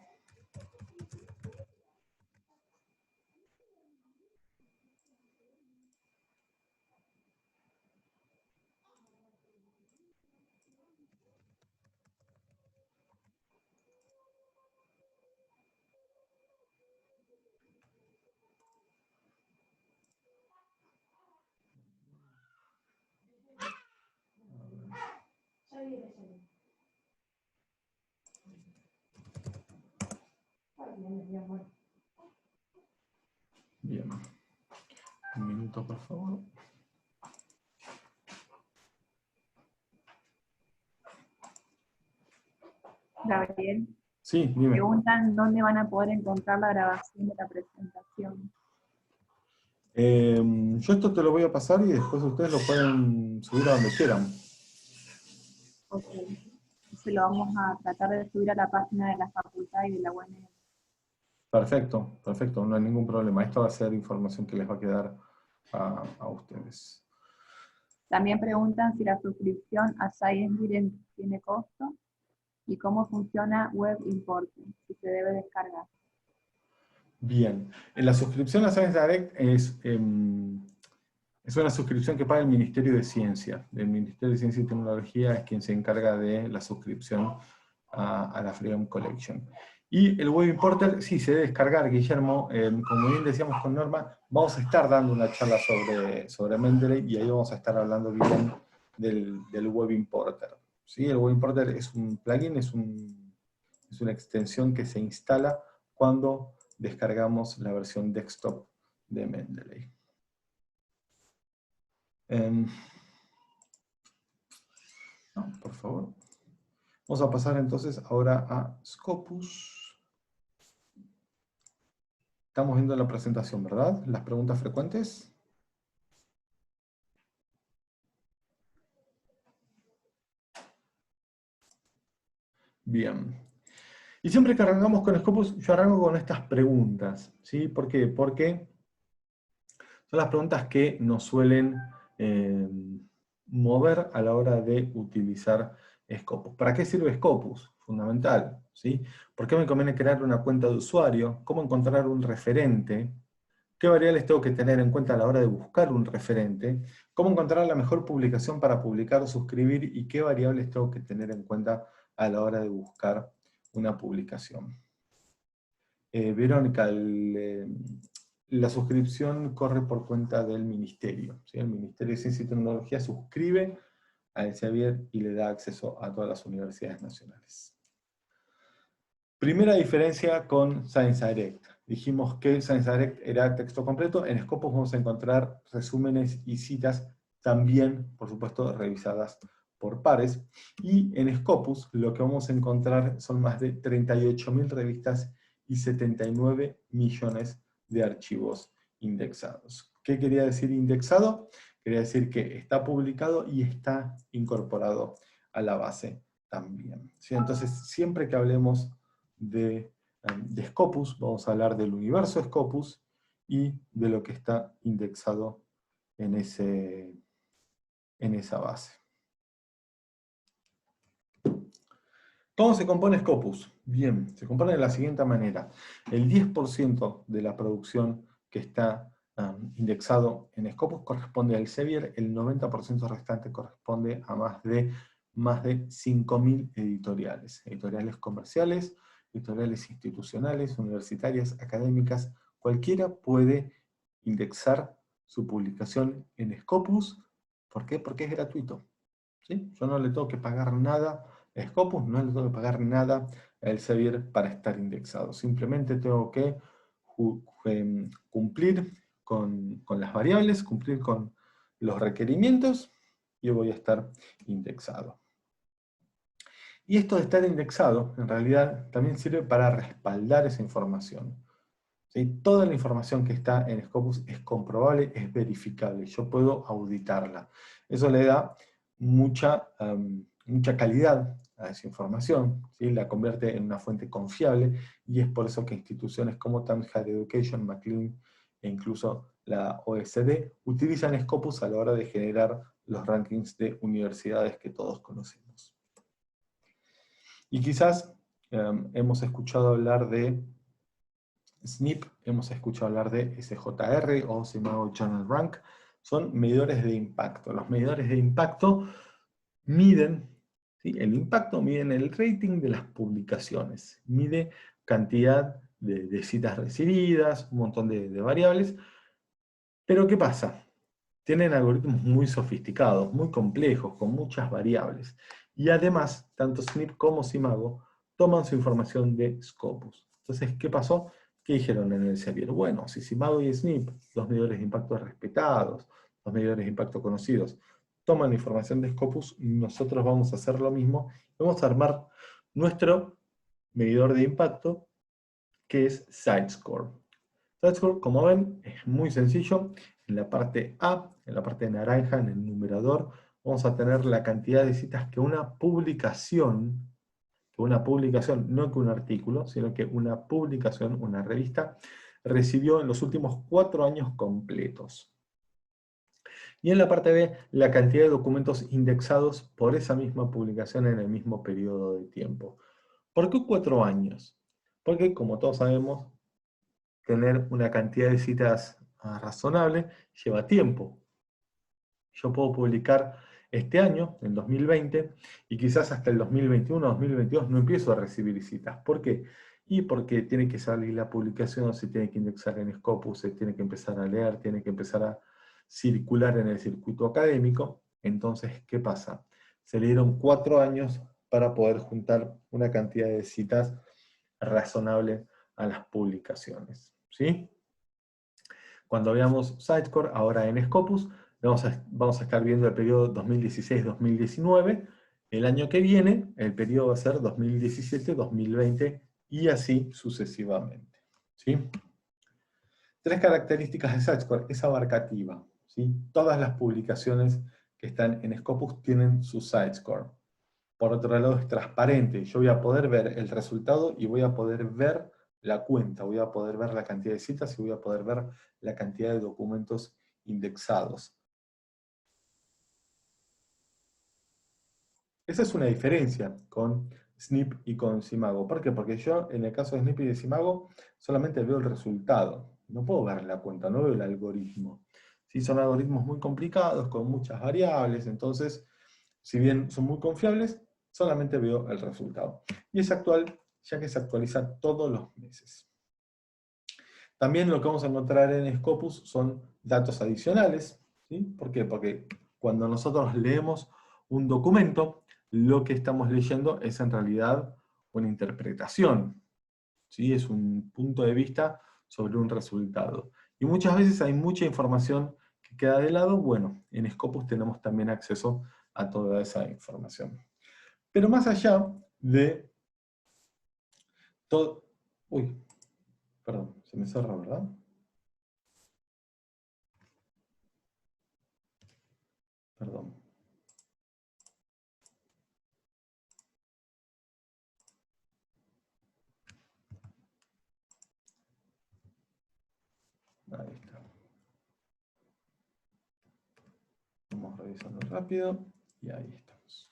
Bien. Un minuto, por favor. Gabriel, Sí, dime. preguntan dónde van a poder encontrar la grabación de la presentación. Yo esto te lo voy a pasar y después ustedes lo pueden subir a donde quieran. Ok. Entonces lo vamos a tratar de subir a la página de la facultad y de la UNED. Perfecto, perfecto, no hay ningún problema. Esto va a ser información que les va a quedar a ustedes. También preguntan si la suscripción a ScienceDirect tiene costo y cómo funciona Web Importer, si se debe descargar. Bien, la suscripción a Science Direct es una suscripción que paga el Ministerio de Ciencia. El Ministerio de Ciencia y Tecnología es quien se encarga de la suscripción a la Freedom Collection. Y el Web Importer, sí, se debe descargar, Guillermo. Como bien decíamos con Norma, vamos a estar dando una charla sobre Mendeley y ahí vamos a estar hablando bien del Web Importer. ¿Sí? El Web Importer es un plugin, es una extensión que se instala cuando descargamos la versión desktop de Mendeley. No, por favor. Vamos a pasar entonces ahora a Scopus. Estamos viendo la presentación, ¿verdad? Las preguntas frecuentes. Bien. Y siempre que arrancamos con Scopus, yo arranco con estas preguntas. ¿Sí? ¿Por qué? Porque son las preguntas que nos suelen mover a la hora de utilizar Scopus. ¿Para qué sirve Scopus? Fundamental. ¿Sí? ¿Por qué me conviene crear una cuenta de usuario? ¿Cómo encontrar un referente? qué variables tengo que tener en cuenta a la hora de buscar un referente, cómo encontrar la mejor publicación para publicar o suscribir, y qué variables tengo que tener en cuenta a la hora de buscar una publicación. Verónica, la suscripción corre por cuenta del Ministerio, ¿sí? El Ministerio de Ciencia y Tecnología suscribe a Elsevier y le da acceso a todas las universidades nacionales. Primera diferencia con Science Direct. Dijimos que Science Direct era texto completo. En Scopus vamos a encontrar resúmenes y citas también, por supuesto, revisadas por pares. Y en Scopus lo que vamos a encontrar son más de 38.000 revistas y 79 millones de archivos indexados. ¿Qué quería decir indexado? Quería decir que está publicado y está incorporado a la base también. ¿Sí? Entonces, siempre que hablemos de Scopus, vamos a hablar del universo Scopus y de lo que está indexado en esa base. ¿Cómo se compone Scopus? Bien, se compone de la siguiente manera. El 10% de la producción que está indexado en Scopus corresponde a Elsevier, el 90% restante corresponde a más de 5.000 editoriales. Editoriales comerciales, editoriales institucionales, universitarias, académicas. Cualquiera puede indexar su publicación en Scopus. ¿Por qué? Porque es gratuito. ¿Sí? Yo no le tengo que pagar nada a Scopus, no le tengo que pagar nada a Elsevier para estar indexado. Simplemente tengo que cumplir con las variables, cumplir con los requerimientos, y voy a estar indexado. Y esto de estar indexado, en realidad, también sirve para respaldar esa información. ¿Sí? Toda la información que está en Scopus es comprobable, es verificable. Yo puedo auditarla. Eso le da mucha calidad a esa información, ¿sí? La convierte en una fuente confiable, y es por eso que instituciones como Times Higher Education, McLean e incluso la OECD utilizan Scopus a la hora de generar los rankings de universidades que todos conocemos. Y quizás hemos escuchado hablar de SNP, hemos escuchado hablar de SJR o Simago Journal Rank. Son medidores de impacto. Los medidores de impacto miden, ¿sí? El impacto, miden el rating de las publicaciones, mide cantidad de citas recibidas, un montón de variables. Pero ¿qué pasa? Tienen algoritmos muy sofisticados, muy complejos, con muchas variables. Y además, tanto SNP como Simago toman su información de Scopus. Entonces, ¿qué pasó? ¿Qué dijeron en Elsevier? Bueno, si Simago y SNP, los medidores de impacto respetados, los medidores de impacto conocidos, toman la información de Scopus, nosotros vamos a hacer lo mismo. Vamos a armar nuestro medidor de impacto, que es SiteScore. SiteScore, como ven, es muy sencillo. En la parte A, en la parte naranja, en el numerador, vamos a tener la cantidad de citas que una publicación, no que un artículo, sino que una publicación, una revista, recibió en los últimos 4 años completos. Y en la parte B, la cantidad de documentos indexados por esa misma publicación en el mismo periodo de tiempo. ¿Por qué 4 años? Porque, como todos sabemos, tener una cantidad de citas razonable lleva tiempo. Yo puedo publicar este año, en 2020, y quizás hasta el 2021, 2022 no empiezo a recibir citas. ¿Por qué? Y porque tiene que salir la publicación, se tiene que indexar en Scopus, se tiene que empezar a leer, tiene que empezar a circular en el circuito académico. Entonces, ¿qué pasa? Se le dieron 4 años para poder juntar una cantidad de citas razonable a las publicaciones. ¿Sí? Cuando veamos Sitecore, ahora en Scopus, vamos a estar viendo el periodo 2016-2019. El año que viene, el periodo va a ser 2017-2020 y así sucesivamente. ¿Sí? 3 características de Sitecore: es abarcativa. ¿Sí? Todas las publicaciones que están en Scopus tienen su Sitecore. Por otro lado, es transparente. Yo voy a poder ver el resultado y voy a poder ver la cuenta, voy a poder ver la cantidad de citas y voy a poder ver la cantidad de documentos indexados. Esa es una diferencia con SNP y con Simago. ¿Por qué? Porque yo, en el caso de SNP y de Simago, solamente veo el resultado. No puedo ver la cuenta, no veo el algoritmo. ¿Sí? Son algoritmos muy complicados, con muchas variables, entonces, si bien son muy confiables, solamente veo el resultado. Y es actual, ya que se actualiza todos los meses. También lo que vamos a encontrar en Scopus son datos adicionales. ¿Sí? ¿Por qué? Porque cuando nosotros leemos un documento, lo que estamos leyendo es en realidad una interpretación. ¿Sí? Es un punto de vista sobre un resultado. Y muchas veces hay mucha información que queda de lado. Bueno, en Scopus tenemos también acceso a toda esa información. Pero más allá de todo... Uy, perdón, se me cerró, ¿verdad? Perdón. Ahí está. Vamos revisando rápido. Y ahí estamos.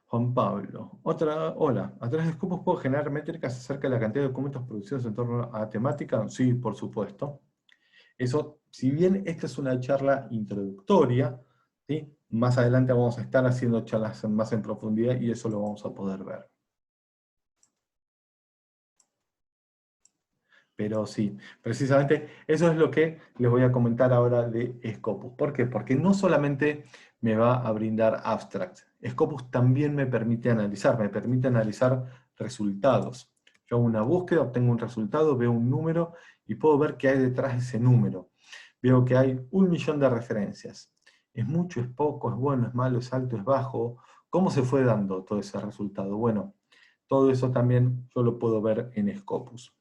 Juan Pablo. Hola. A través de Scopus puedo generar métricas acerca de la cantidad de documentos producidos en torno a temática. Sí, por supuesto. Eso, si bien esta es una charla introductoria, ¿sí? Más adelante vamos a estar haciendo charlas más en profundidad y eso lo vamos a poder ver. Pero sí, precisamente eso es lo que les voy a comentar ahora de Scopus. ¿Por qué? Porque no solamente me va a brindar abstracts, Scopus también me permite analizar resultados. Yo hago una búsqueda, obtengo un resultado, veo un número y puedo ver qué hay detrás de ese número. Veo que hay 1.000.000 de referencias. ¿Es mucho, es poco, es bueno, es malo, es alto, es bajo? ¿Cómo se fue dando todo ese resultado? Bueno, todo eso también yo lo puedo ver en Scopus.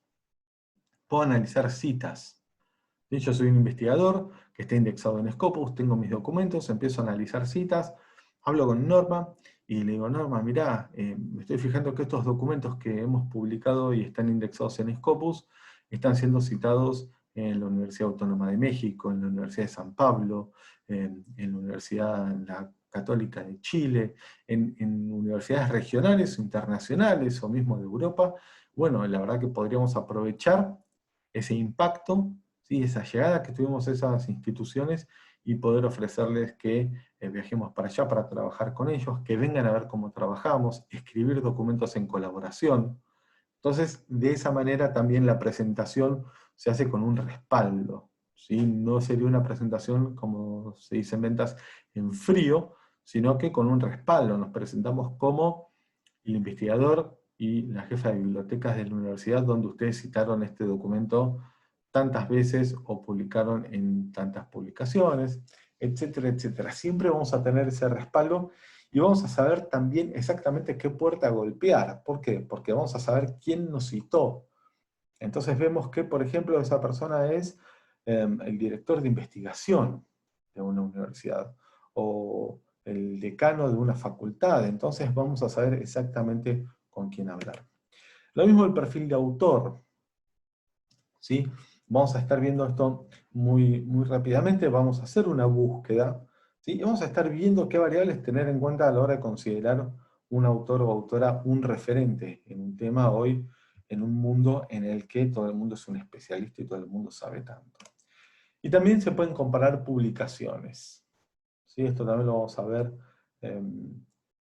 Puedo analizar citas. ¿Sí? Yo soy un investigador que está indexado en Scopus, tengo mis documentos, empiezo a analizar citas, hablo con Norma y le digo, Norma, mirá, me estoy fijando que estos documentos que hemos publicado y están indexados en Scopus están siendo citados en la Universidad Autónoma de México, en la Universidad de San Pablo, en la Universidad Católica de Chile, en universidades regionales o internacionales o mismo de Europa. Bueno, la verdad que podríamos aprovechar ese impacto, ¿sí? Esa llegada que tuvimos a esas instituciones y poder ofrecerles que viajemos para allá para trabajar con ellos, que vengan a ver cómo trabajamos, escribir documentos en colaboración. Entonces, de esa manera también la presentación se hace con un respaldo, ¿sí? No sería una presentación, como se dice en ventas, en frío, sino que con un respaldo. Nos presentamos como el investigador y la jefa de bibliotecas de la universidad donde ustedes citaron este documento tantas veces o publicaron en tantas publicaciones, etcétera, etcétera. Siempre vamos a tener ese respaldo y vamos a saber también exactamente qué puerta golpear. ¿Por qué? Porque vamos a saber quién nos citó. Entonces vemos que, por ejemplo, esa persona es el director de investigación de una universidad o el decano de una facultad. Entonces vamos a saber exactamente con quién hablar. Lo mismo el perfil de autor. ¿Sí? Vamos a estar viendo esto muy, muy rápidamente. Vamos a hacer una búsqueda. ¿Sí? Y vamos a estar viendo qué variables tener en cuenta a la hora de considerar un autor o autora un referente en un tema hoy, en un mundo en el que todo el mundo es un especialista y todo el mundo sabe tanto. Y también se pueden comparar publicaciones. ¿Sí? Esto también lo vamos a ver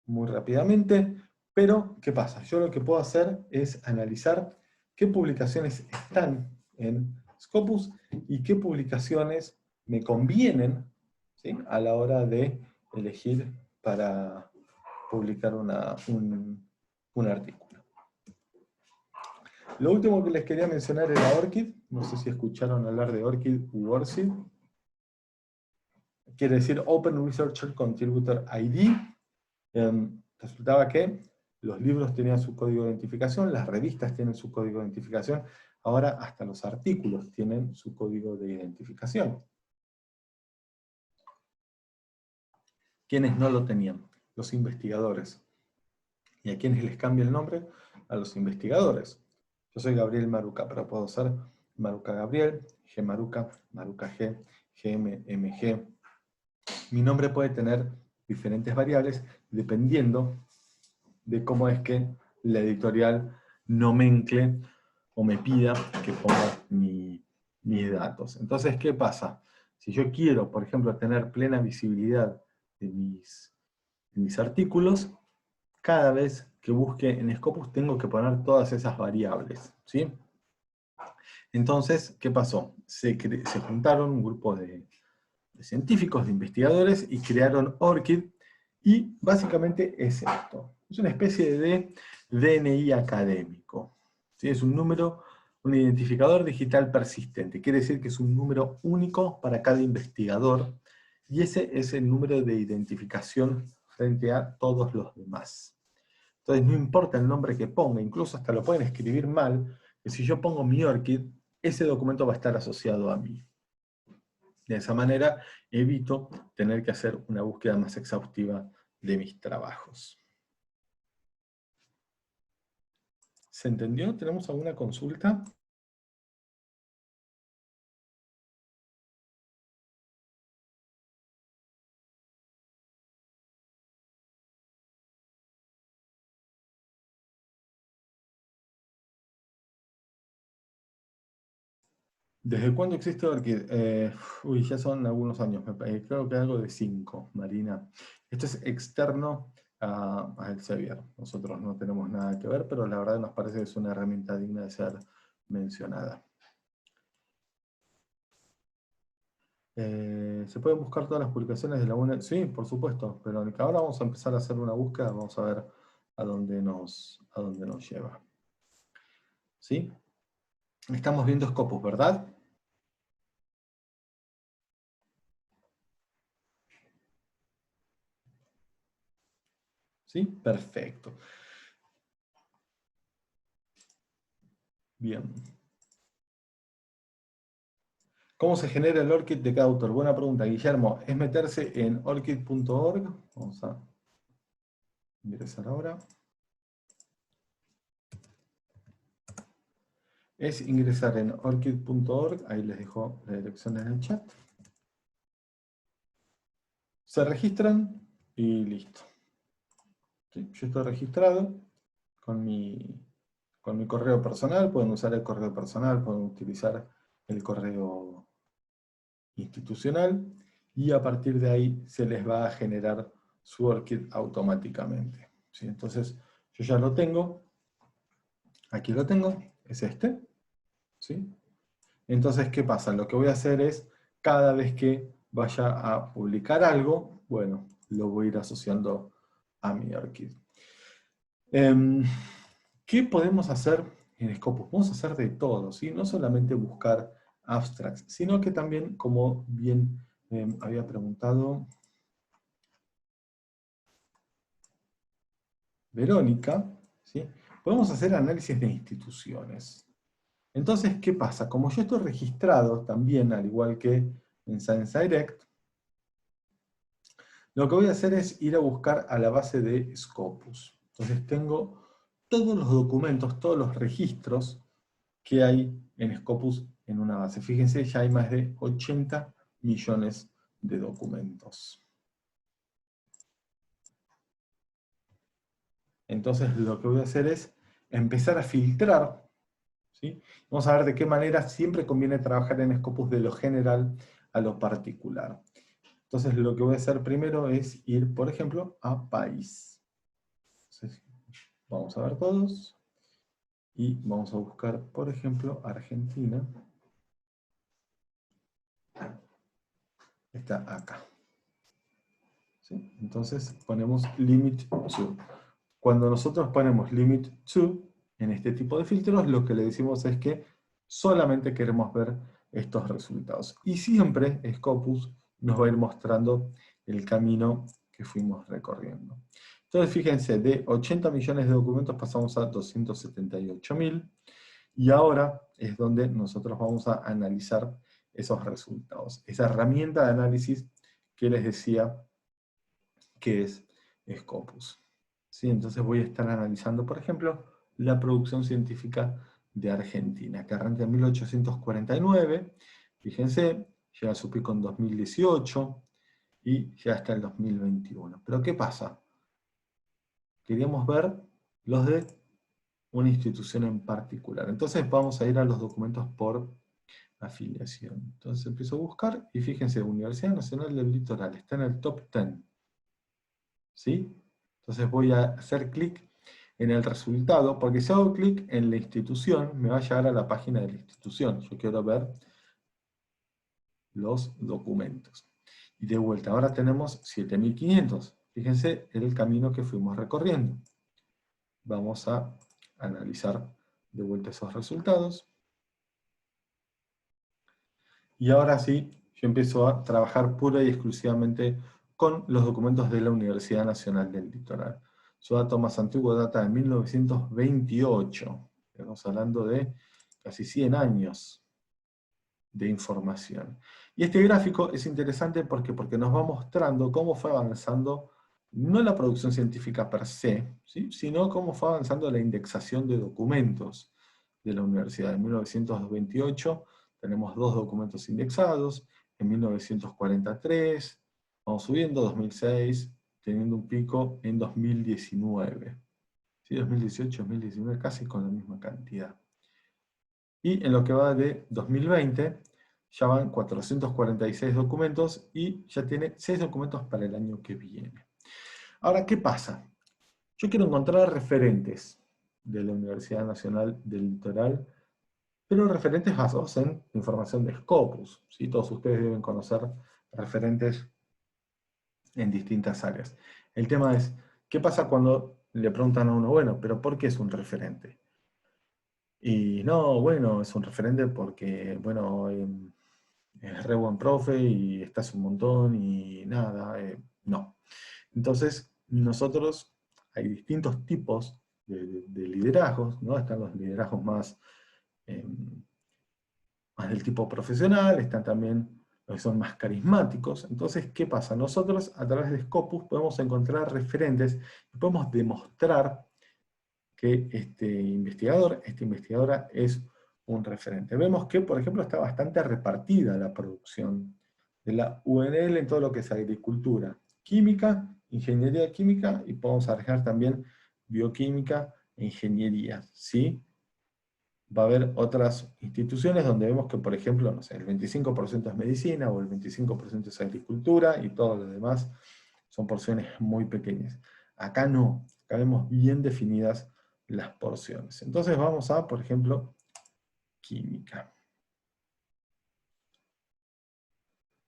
muy rápidamente. Pero, ¿qué pasa? Yo lo que puedo hacer es analizar qué publicaciones están en Scopus y qué publicaciones me convienen, ¿sí? A la hora de elegir para publicar un artículo. Lo último que les quería mencionar era ORCID. No sé si escucharon hablar de ORCID u ORCID. Quiere decir Open Researcher Contributor ID. Resultaba que los libros tenían su código de identificación, las revistas tienen su código de identificación, ahora hasta los artículos tienen su código de identificación. ¿Quiénes no lo tenían? Los investigadores. ¿Y a quiénes les cambia el nombre? A los investigadores. Yo soy Gabriel Maruca, pero puedo ser Maruca Gabriel, G Maruca, Maruca G, GMMG. Mi nombre puede tener diferentes variables dependiendo de cómo es que la editorial no me encle o me pida que ponga mis datos. Entonces, ¿qué pasa? Si yo quiero, por ejemplo, tener plena visibilidad de mis artículos, cada vez que busque en Scopus tengo que poner todas esas variables, ¿sí? Entonces, ¿qué pasó? Se juntaron un grupo de científicos, de investigadores, y crearon ORCID, y básicamente es esto. Es una especie de DNI académico. ¿Sí? Es un número, un identificador digital persistente. Quiere decir que es un número único para cada investigador, y ese es el número de identificación frente a todos los demás. Entonces no importa el nombre que ponga, incluso hasta lo pueden escribir mal, que si yo pongo mi ORCID, ese documento va a estar asociado a mí. De esa manera evito tener que hacer una búsqueda más exhaustiva de mis trabajos. ¿Se entendió? ¿Tenemos alguna consulta? ¿Desde cuándo existe ORCID? Ya son algunos años, creo que algo de 5, Marina. Esto es externo a Elsevier. Nosotros no tenemos nada que ver, pero la verdad nos parece que es una herramienta digna de ser mencionada. ¿Se pueden buscar todas las publicaciones de la UNED? Sí, por supuesto, pero ahora vamos a empezar a hacer una búsqueda, vamos a ver a dónde nos lleva. ¿Sí? Estamos viendo Scopus, ¿verdad? ¿Sí? Perfecto. Bien. ¿Cómo se genera el ORCID de cada autor? Buena pregunta, Guillermo. Es meterse en orchid.org. Vamos a ingresar ahora. Es ingresar en orchid.org. Ahí les dejo la dirección en el chat. Se registran y listo. ¿Sí? Yo estoy registrado con mi correo personal. Pueden usar el correo personal, pueden utilizar el correo institucional, y a partir de ahí se les va a generar su ORCID automáticamente. ¿Sí? Entonces, yo ya lo tengo, aquí lo tengo, es este. ¿Sí? Entonces, ¿qué pasa? Lo que voy a hacer es, cada vez que vaya a publicar algo, bueno, lo voy a ir asociando a mi ORCID. ¿Qué podemos hacer en Scopus? Vamos a hacer de todo, ¿sí? No solamente buscar abstracts, sino que también, como bien había preguntado Verónica, ¿sí? Podemos hacer análisis de instituciones. Entonces, ¿qué pasa? Como yo estoy registrado también, al igual que en Science Direct, lo que voy a hacer es ir a buscar a la base de Scopus. Entonces tengo todos los documentos, todos los registros que hay en Scopus en una base. Fíjense, ya hay más de 80 millones de documentos. Entonces lo que voy a hacer es empezar a filtrar, ¿sí? Vamos a ver de qué manera siempre conviene trabajar en Scopus de lo general a lo particular. Entonces lo que voy a hacer primero es ir, por ejemplo, a país. Entonces, vamos a ver todos. Y vamos a buscar, por ejemplo, Argentina. Está acá. ¿Sí? Entonces ponemos limit to. Cuando nosotros ponemos limit to en este tipo de filtros, lo que le decimos es que solamente queremos ver estos resultados. Y siempre Scopus nos va a ir mostrando el camino que fuimos recorriendo. Entonces fíjense, de 80 millones de documentos pasamos a 278.000, y ahora es donde nosotros vamos a analizar esos resultados. Esa herramienta de análisis que les decía que es Scopus. ¿Sí? Entonces voy a estar analizando, por ejemplo, la producción científica de Argentina, que arranca en 1849, fíjense, llega a su pico en 2018 y llega hasta el 2021. Pero ¿qué pasa? Queríamos ver los de una institución en particular. Entonces vamos a ir a los documentos por afiliación. Entonces empiezo a buscar y fíjense, Universidad Nacional del Litoral, está en el top 10. ¿Sí? Entonces voy a hacer clic en el resultado, porque si hago clic en la institución, me va a llevar a la página de la institución. Yo quiero ver los documentos. Y de vuelta, ahora tenemos 7500. Fíjense el camino que fuimos recorriendo. Vamos a analizar de vuelta esos resultados. Y ahora sí, yo empiezo a trabajar pura y exclusivamente con los documentos de la Universidad Nacional del Litoral. Su dato más antiguo data de 1928. Estamos hablando de casi 100 años de información. Y este gráfico es interesante porque nos va mostrando cómo fue avanzando, no la producción científica per se, ¿sí?, sino cómo fue avanzando la indexación de documentos de la universidad. En 1928 tenemos 2 documentos indexados, en 1943, vamos subiendo, 2006, teniendo un pico en 2019. ¿Sí? 2018, 2019, casi con la misma cantidad. Y en lo que va de 2020, ya van 446 documentos y ya tiene 6 documentos para el año que viene. Ahora, ¿qué pasa? Yo quiero encontrar referentes de la Universidad Nacional del Litoral, pero referentes basados en información de Scopus. ¿Sí? Todos ustedes deben conocer referentes en distintas áreas. El tema es, ¿qué pasa cuando le preguntan a uno, bueno, pero ¿por qué es un referente? Y no, bueno, es un referente porque, bueno, es re buen profe y estás un montón y nada, no. Entonces, nosotros, hay distintos tipos de liderazgos, ¿no? Están los liderazgos más, más del tipo profesional, están también los que son más carismáticos. Entonces, ¿qué pasa? Nosotros, a través de Scopus, podemos encontrar referentes y podemos demostrar que esta investigadora es un referente. Vemos que, por ejemplo, está bastante repartida la producción de la UNL en todo lo que es agricultura, química, ingeniería química, y podemos agregar también bioquímica e ingeniería, ¿sí? Va a haber otras instituciones donde vemos que, por ejemplo, no sé, el 25% es medicina o el 25% es agricultura y todo lo demás son porciones muy pequeñas. Acá no, acá vemos bien definidas las porciones. Entonces vamos a, por ejemplo, química.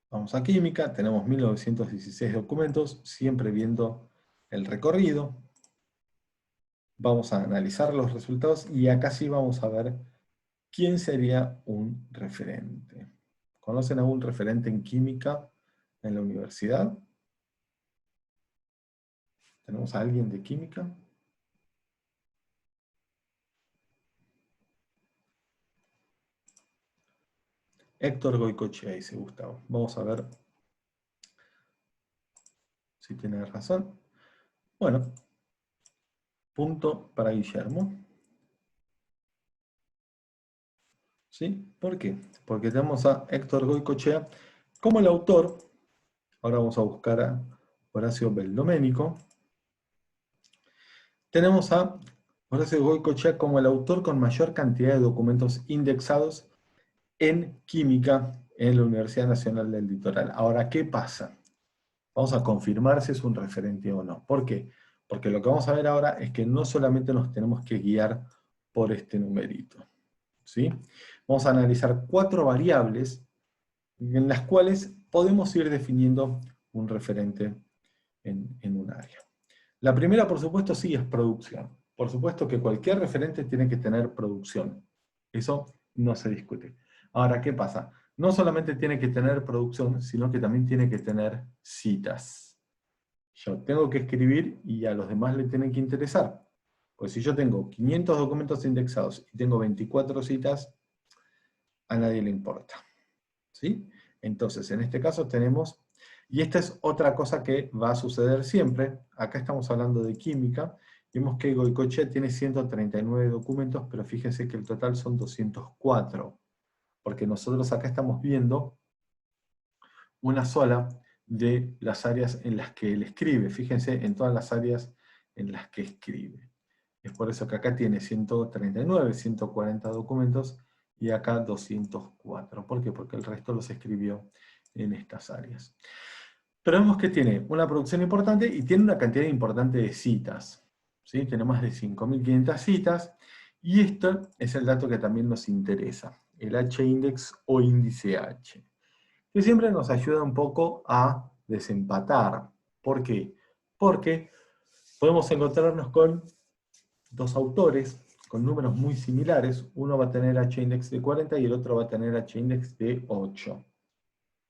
Vamos a química, tenemos 1916 documentos, siempre viendo el recorrido. Vamos a analizar los resultados y acá sí vamos a ver quién sería un referente. ¿Conocen algún referente en química en la universidad? ¿Tenemos a alguien de química? Héctor Goicoechea, dice Gustavo. Vamos a ver si tiene razón. Bueno, punto para Guillermo. ¿Sí? ¿Por qué? Porque tenemos a Héctor Goicoechea como el autor. Ahora vamos a buscar a Horacio Beldoménico. Tenemos a Horacio Goicoechea como el autor con mayor cantidad de documentos indexados en química en la Universidad Nacional del Litoral. Ahora, ¿qué pasa? Vamos a confirmar si es un referente o no. ¿Por qué? Porque lo que vamos a ver ahora es que no solamente nos tenemos que guiar por este numerito, ¿sí? Vamos a analizar 4 variables en las cuales podemos ir definiendo un referente en un área. La primera, por supuesto, sí es producción. Por supuesto que cualquier referente tiene que tener producción. Eso no se discute. Ahora, ¿qué pasa? No solamente tiene que tener producción, sino que también tiene que tener citas. Yo tengo que escribir y a los demás le tienen que interesar. Pues si yo tengo 500 documentos indexados y tengo 24 citas, a nadie le importa. ¿Sí? Entonces, en este caso tenemos, y esta es otra cosa que va a suceder siempre, acá estamos hablando de química, vemos que Goicoechea tiene 139 documentos, pero fíjense que el total son 204, porque nosotros acá estamos viendo una sola de las áreas en las que él escribe, fíjense en todas las áreas en las que escribe. Es por eso que acá tiene 139, 140 documentos, y acá 204. ¿Por qué? Porque el resto los escribió en estas áreas. Pero vemos que tiene una producción importante y tiene una cantidad importante de citas. ¿Sí? Tiene más de 5.500 citas, y esto es el dato que también nos interesa, el H-index o índice H, que siempre nos ayuda un poco a desempatar. ¿Por qué? Porque podemos encontrarnos con dos autores con números muy similares. Uno va a tener H-index de 40 y el otro va a tener H-index de 8.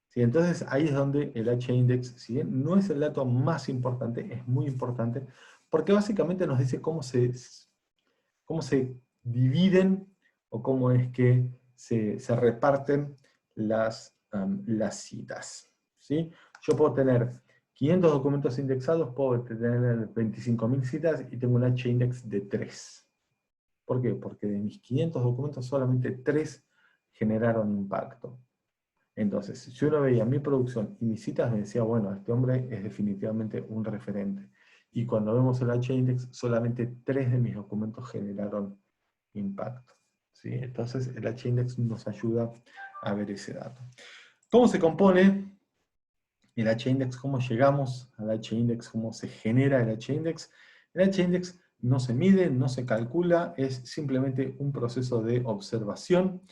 ¿Sí? Entonces ahí es donde el H-index, si bien no es el dato más importante, es muy importante, porque básicamente nos dice cómo se dividen o cómo es que se reparten las citas. ¿Sí? Yo puedo tener 500 documentos indexados, puedo tener 25.000 citas y tengo un H-index de 3. ¿Por qué? Porque de mis 500 documentos solamente 3 generaron impacto. Entonces, si uno veía mi producción y mis citas, me decía, bueno, este hombre es definitivamente un referente. Y cuando vemos el H-index, solamente 3 de mis documentos generaron impacto. ¿Sí? Entonces, el H-index nos ayuda a ver ese dato. ¿Cómo se compone el H-index? ¿Cómo llegamos al H-index? ¿Cómo se genera el H-index? El H-index no se mide, no se calcula, es simplemente un proceso de observación.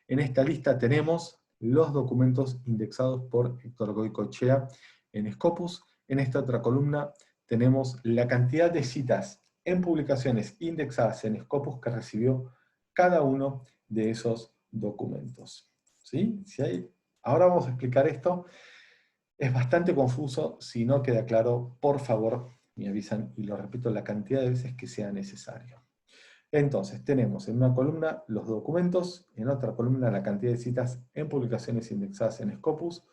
En esta lista tenemos los documentos indexados por Héctor Goicoechea en Scopus. En esta otra columna tenemos la cantidad de citas en publicaciones indexadas en Scopus que recibió cada uno de esos documentos. ¿Sí? Ahora vamos a explicar esto. Es bastante confuso. Si no queda claro, por favor, me avisan y lo repito la cantidad de veces que sea necesario. Entonces, tenemos en una columna los documentos, en otra columna la cantidad de citas en publicaciones indexadas en Scopus.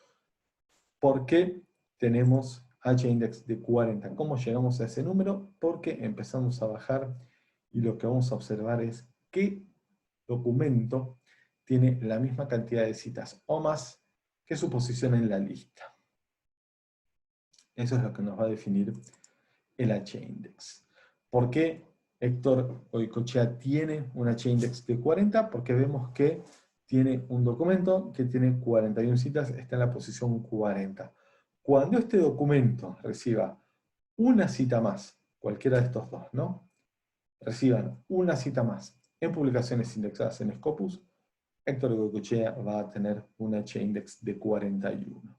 ¿Por qué tenemos H-index de 40? ¿Cómo llegamos a ese número? Porque empezamos a bajar y lo que vamos a observar es qué documento tiene la misma cantidad de citas o más que su posición en la lista. Eso es lo que nos va a definir el H-index. ¿Por qué Héctor Goicoechea tiene un H-index de 40? Porque vemos que tiene un documento que tiene 41 citas, está en la posición 40. Cuando este documento reciba una cita más, cualquiera de estos dos, ¿no? Reciban una cita más en publicaciones indexadas en Scopus, Héctor Goicoechea va a tener un H-index de 41.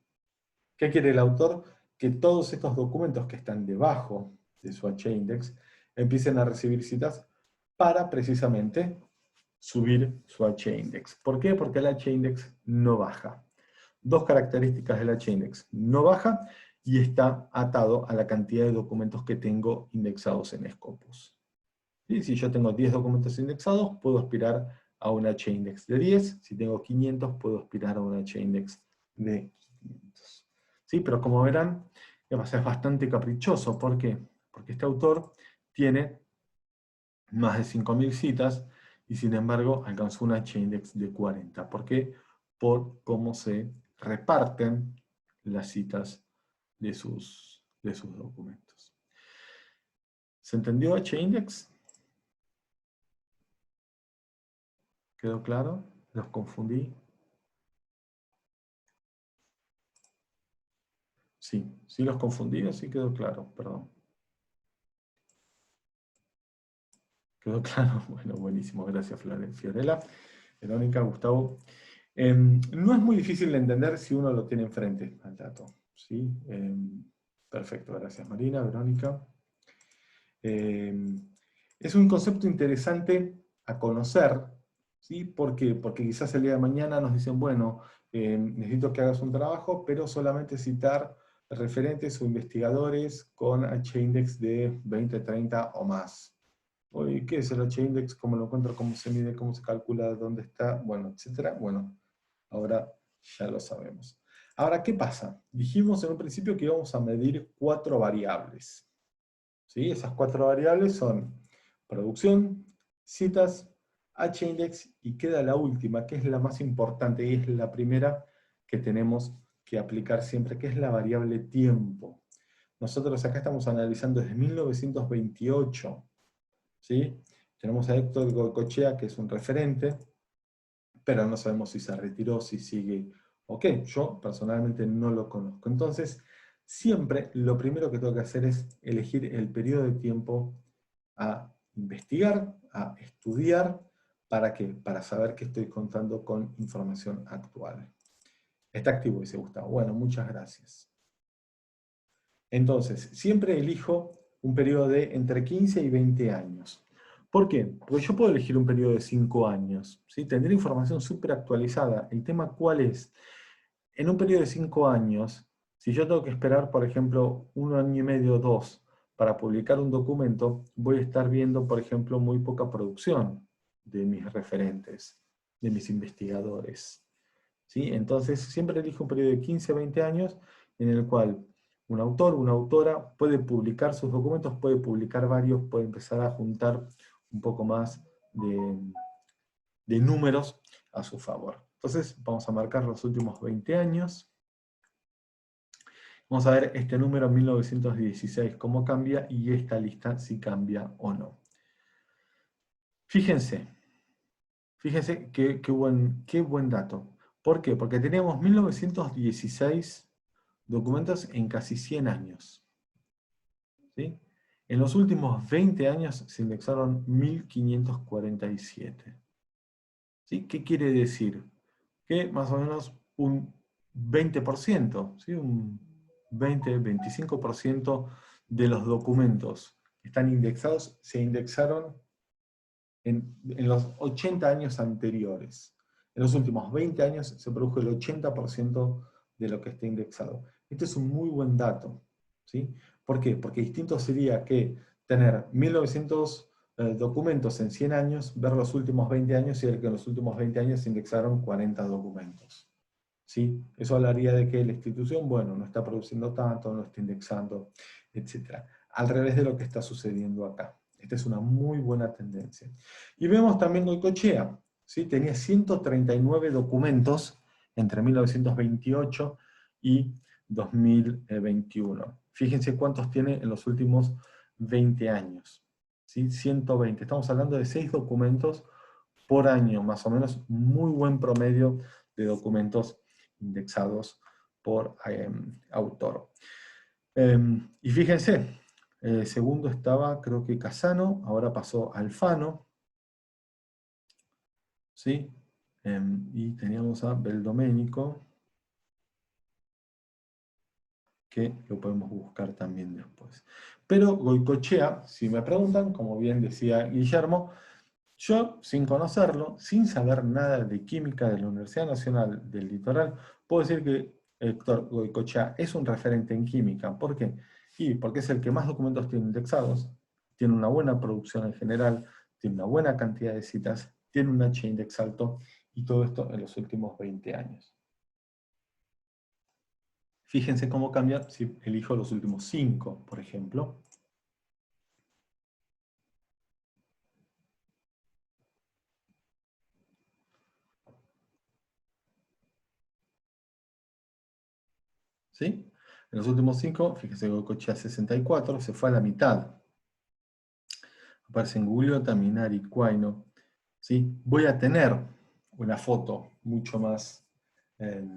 ¿Qué quiere el autor? Que todos estos documentos que están debajo de su H-index empiecen a recibir citas para precisamente subir su H-index. ¿Por qué? Porque el H-index no baja. Dos características del H-index: no baja y está atado a la cantidad de documentos que tengo indexados en Scopus. ¿Sí? Si yo tengo 10 documentos indexados, puedo aspirar a un H-index de 10. Si tengo 500, puedo aspirar a un H-index de 500. ¿Sí? Pero como verán, es bastante caprichoso. ¿Por qué? Porque este autor tiene más de 5.000 citas y sin embargo alcanzó un H-index de 40. ¿Por qué? Por cómo se reparten las citas de sus documentos. ¿Se entendió H-index? ¿Quedó claro? ¿Los confundí? Sí los confundí, o sí quedó claro, perdón. ¿Quedó claro? Bueno, buenísimo, gracias Fiorella, Verónica, Gustavo. No es muy difícil de entender si uno lo tiene enfrente al dato. ¿Sí? Perfecto, gracias Marina, Verónica. Es un concepto interesante a conocer, ¿sí? ¿Por qué? Porque quizás el día de mañana nos dicen, bueno, necesito que hagas un trabajo, pero solamente citar referentes o investigadores con H-index de 20, 30 o más. Oye, ¿qué es el H-index? ¿Cómo lo encuentro? ¿Cómo se mide? ¿Cómo se calcula? ¿Dónde está? Bueno, etcétera. Bueno, ahora ya lo sabemos. Ahora, ¿qué pasa? Dijimos en un principio que íbamos a medir 4 variables. ¿Sí? Esas 4 variables son producción, citas, H-index, y queda la última, que es la más importante, y es la primera que tenemos que aplicar siempre, que es la variable tiempo. Nosotros acá estamos analizando desde 1928 ¿sí? Tenemos a Héctor Goicoechea, que es un referente, pero no sabemos si se retiró, si sigue o qué. Yo personalmente no lo conozco. Entonces, siempre lo primero que tengo que hacer es elegir el periodo de tiempo a investigar, a estudiar. ¿Para qué? Para saber que estoy contando con información actual. Está activo, dice Gustavo. Bueno, muchas gracias. Entonces, siempre elijo un periodo de entre 15 y 20 años. ¿Por qué? Porque yo puedo elegir un periodo de 5 años, ¿sí? Tendré información súper actualizada. ¿El tema cuál es? En un periodo de 5 años, si yo tengo que esperar, por ejemplo, 1 año y medio o 2 para publicar un documento, voy a estar viendo, por ejemplo, muy poca producción de mis referentes, de mis investigadores, ¿sí? Entonces, siempre elijo un periodo de 15 a 20 años en el cual un autor, una autora puede publicar sus documentos, puede publicar varios, puede empezar a juntar un poco más de números a su favor. Entonces, vamos a marcar los últimos 20 años. Vamos a ver este número 1916, cómo cambia, y esta lista si cambia o no. Fíjense, fíjense qué buen dato. ¿Por qué? Porque teníamos 1916 documentos en casi 100 años. ¿Sí? En los últimos 20 años se indexaron 1547. ¿Sí? ¿Qué quiere decir? Que más o menos un 20%, ¿sí? Un 20-25% de los documentos que están indexados se indexaron en los 80 años anteriores. En los últimos 20 años se produjo el 80% de lo que está indexado. Este es un muy buen dato, ¿sí? ¿Por qué? Porque distinto sería que tener 1900 documentos en 100 años, ver los últimos 20 años y ver que en los últimos 20 años se indexaron 40 documentos. ¿Sí? Eso hablaría de que la institución, bueno, no está produciendo tanto, no está indexando, etc. Al revés de lo que está sucediendo acá. Esta es una muy buena tendencia. Y vemos también Goicoechea, ¿sí? Tenía 139 documentos entre 1928 y 2021. Fíjense cuántos tiene en los últimos 20 años. ¿Sí? 120. Estamos hablando de 6 documentos por año, más o menos, muy buen promedio de documentos indexados por autor. Y fíjense, segundo estaba, creo que Casano, ahora pasó Alfano, ¿sí? Y teníamos a Beldomenico, que lo podemos buscar también después. Pero Goicoechea, si me preguntan, como bien decía Guillermo, yo, sin conocerlo, sin saber nada de química de la Universidad Nacional del Litoral, puedo decir que Héctor Goicoechea es un referente en química. ¿Por qué? Y porque es el que más documentos tiene indexados, tiene una buena producción en general, tiene una buena cantidad de citas, tiene un H-index alto, y todo esto en los últimos 20 años. Fíjense cómo cambia si elijo los últimos 5, por ejemplo. ¿Sí? En los últimos 5, fíjense, Goicoechea 64, se fue a la mitad. Aparece en Google, Taminari, Quaino. ¿Sí? Voy a tener una foto eh,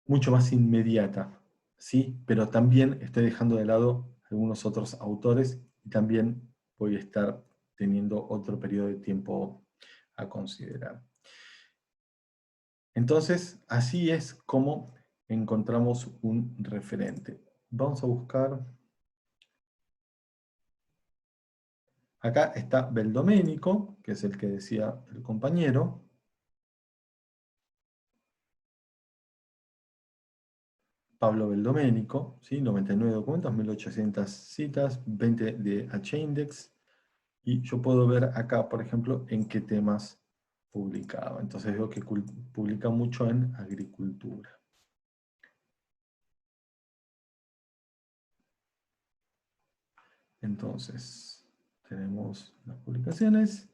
mucho más inmediata, ¿sí? Pero también estoy dejando de lado algunos otros autores, y también voy a estar teniendo otro periodo de tiempo a considerar. Entonces, así es como encontramos un referente. Vamos a buscar. Acá está Beldomenico, que es el que decía el compañero. Pablo Beldomenico, ¿sí? 99 documentos, 1800 citas, 20 de H-index, y yo puedo ver acá, por ejemplo, en qué temas publicaba. Entonces veo que publica mucho en agricultura. Entonces, tenemos las publicaciones.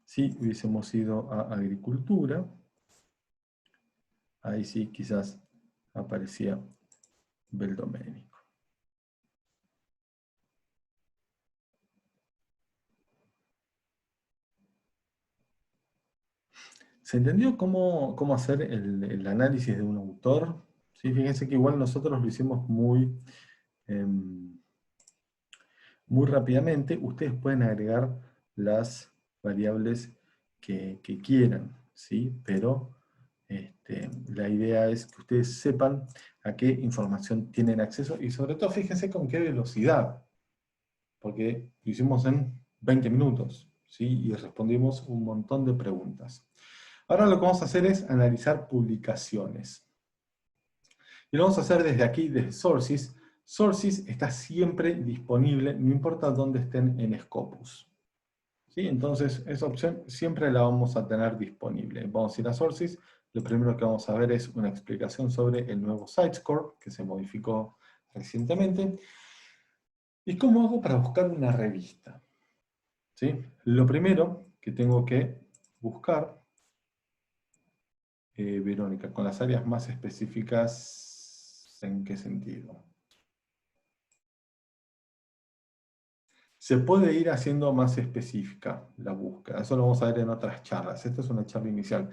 Si hubiésemos ido a agricultura, ahí sí quizás aparecía Beldomenico. ¿Se entendió cómo hacer el análisis de un autor? ¿Sí? Fíjense que igual nosotros lo hicimos muy rápidamente. Ustedes pueden agregar las variables que quieran, ¿sí? Pero la idea es que ustedes sepan a qué información tienen acceso y sobre todo fíjense con qué velocidad, porque lo hicimos en 20 minutos, ¿sí? Y respondimos un montón de preguntas. Ahora lo que vamos a hacer es analizar publicaciones. Y lo vamos a hacer desde aquí, desde Sources. Sources está siempre disponible, no importa dónde estén en Scopus. ¿Sí? Entonces, esa opción siempre la vamos a tener disponible. Vamos a ir a Sources. Lo primero que vamos a ver es una explicación sobre el nuevo Sitescore, que se modificó recientemente. ¿Y cómo hago para buscar una revista? ¿Sí? Lo primero que tengo que buscar, Verónica, con las áreas más específicas, ¿en qué sentido? Se puede ir haciendo más específica la búsqueda, eso lo vamos a ver en otras charlas, esta es una charla inicial.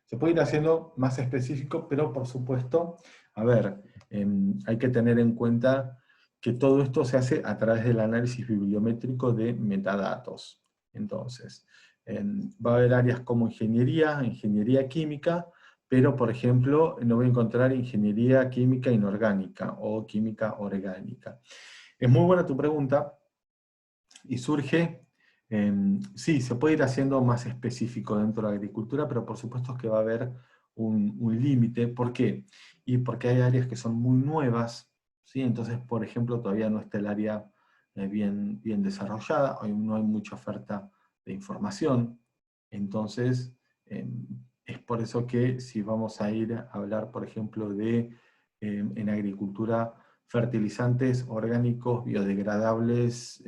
Se puede ir haciendo más específico, pero por supuesto, a ver, hay que tener en cuenta que todo esto se hace a través del análisis bibliométrico de metadatos. Entonces, va a haber áreas como ingeniería química, pero por ejemplo, no voy a encontrar ingeniería química inorgánica o química orgánica. Es muy buena tu pregunta, y surge, sí, se puede ir haciendo más específico dentro de la agricultura, pero por supuesto que va a haber un límite. ¿Por qué? Y porque hay áreas que son muy nuevas, ¿sí? Entonces, por ejemplo, todavía no está el área bien desarrollada, hoy no hay mucha oferta de información. Entonces, es por eso que si vamos a ir a hablar, por ejemplo, de en agricultura, fertilizantes orgánicos biodegradables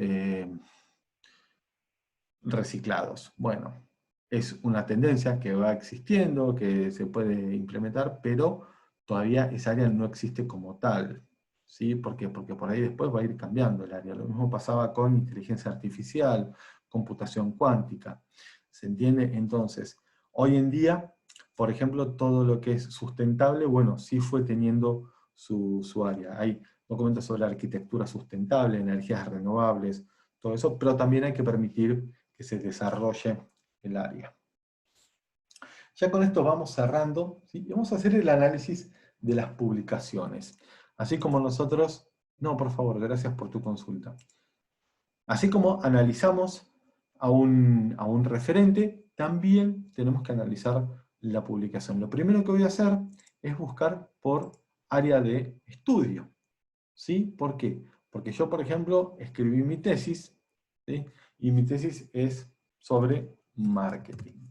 reciclados. Bueno, es una tendencia que va existiendo, que se puede implementar, pero todavía esa área no existe como tal. ¿Sí? ¿Por qué? Porque por ahí después va a ir cambiando el área. Lo mismo pasaba con inteligencia artificial, computación cuántica. ¿Se entiende? Entonces, hoy en día, por ejemplo, todo lo que es sustentable, bueno, sí fue teniendo su área. Hay documentos sobre arquitectura sustentable, energías renovables, todo eso, pero también hay que permitir que se desarrolle el área. Ya con esto vamos cerrando, ¿sí? Y vamos a hacer el análisis de las publicaciones. Así como nosotros, no, por favor, gracias por tu consulta. Así como analizamos a un referente, también tenemos que analizar la publicación. Lo primero que voy a hacer es buscar por área de estudio. ¿Sí? ¿Por qué? Porque yo, por ejemplo, escribí mi tesis, ¿sí? Y mi tesis es sobre marketing.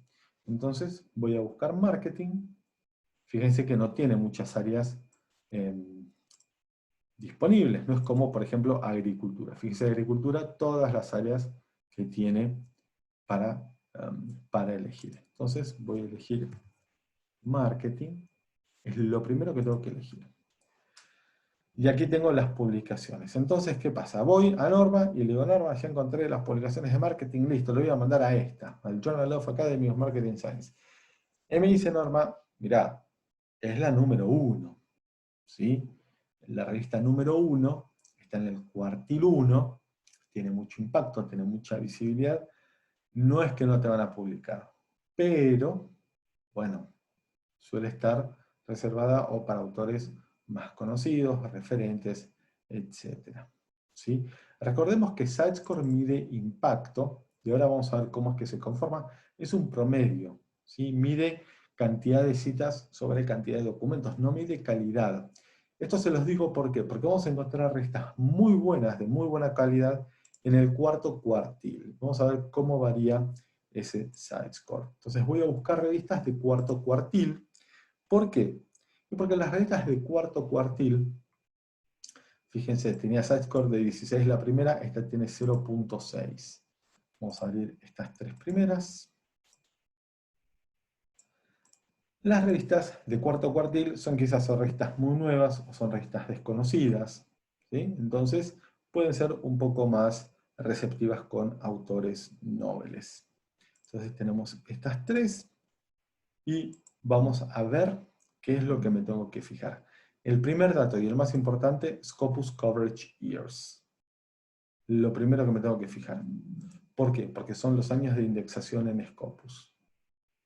Entonces voy a buscar marketing. Fíjense que no tiene muchas áreas disponibles. No es como, por ejemplo, agricultura. Fíjense, agricultura, todas las áreas que tiene para elegir. Entonces voy a elegir marketing. Es lo primero que tengo que elegir. Y aquí tengo las publicaciones. Entonces, ¿qué pasa? Voy a Norma y le digo, Norma, ya encontré las publicaciones de marketing, listo, lo voy a mandar a esta, al Journal of Academy of Marketing Science. Y me dice Norma, mirá, es la número 1, ¿sí? La revista número 1 está en el cuartil 1, tiene mucho impacto, tiene mucha visibilidad, no es que no te van a publicar, pero, bueno, suele estar reservada o para autores más conocidos, referentes, etc. ¿Sí? Recordemos que Sitescore mide impacto, y ahora vamos a ver cómo es que se conforma. Es un promedio, ¿sí? Mide cantidad de citas sobre cantidad de documentos, no mide calidad. Esto se los digo ¿por qué? Porque vamos a encontrar revistas muy buenas, de muy buena calidad, en el cuarto cuartil. Vamos a ver cómo varía ese Sitescore. Entonces voy a buscar revistas de cuarto cuartil. ¿Por qué? Porque las revistas de cuarto cuartil, fíjense, tenía sitescore de 16 la primera, esta tiene 0.6. Vamos a abrir estas tres primeras. Las revistas de cuarto cuartil son quizás revistas muy nuevas o son revistas desconocidas, ¿sí? Entonces pueden ser un poco más receptivas con autores nobles. Entonces tenemos estas tres. y vamos a ver qué es lo que me tengo que fijar. El primer dato y el más importante, Scopus Coverage Years. Lo primero que me tengo que fijar. ¿Por qué? Porque son los años de indexación en Scopus.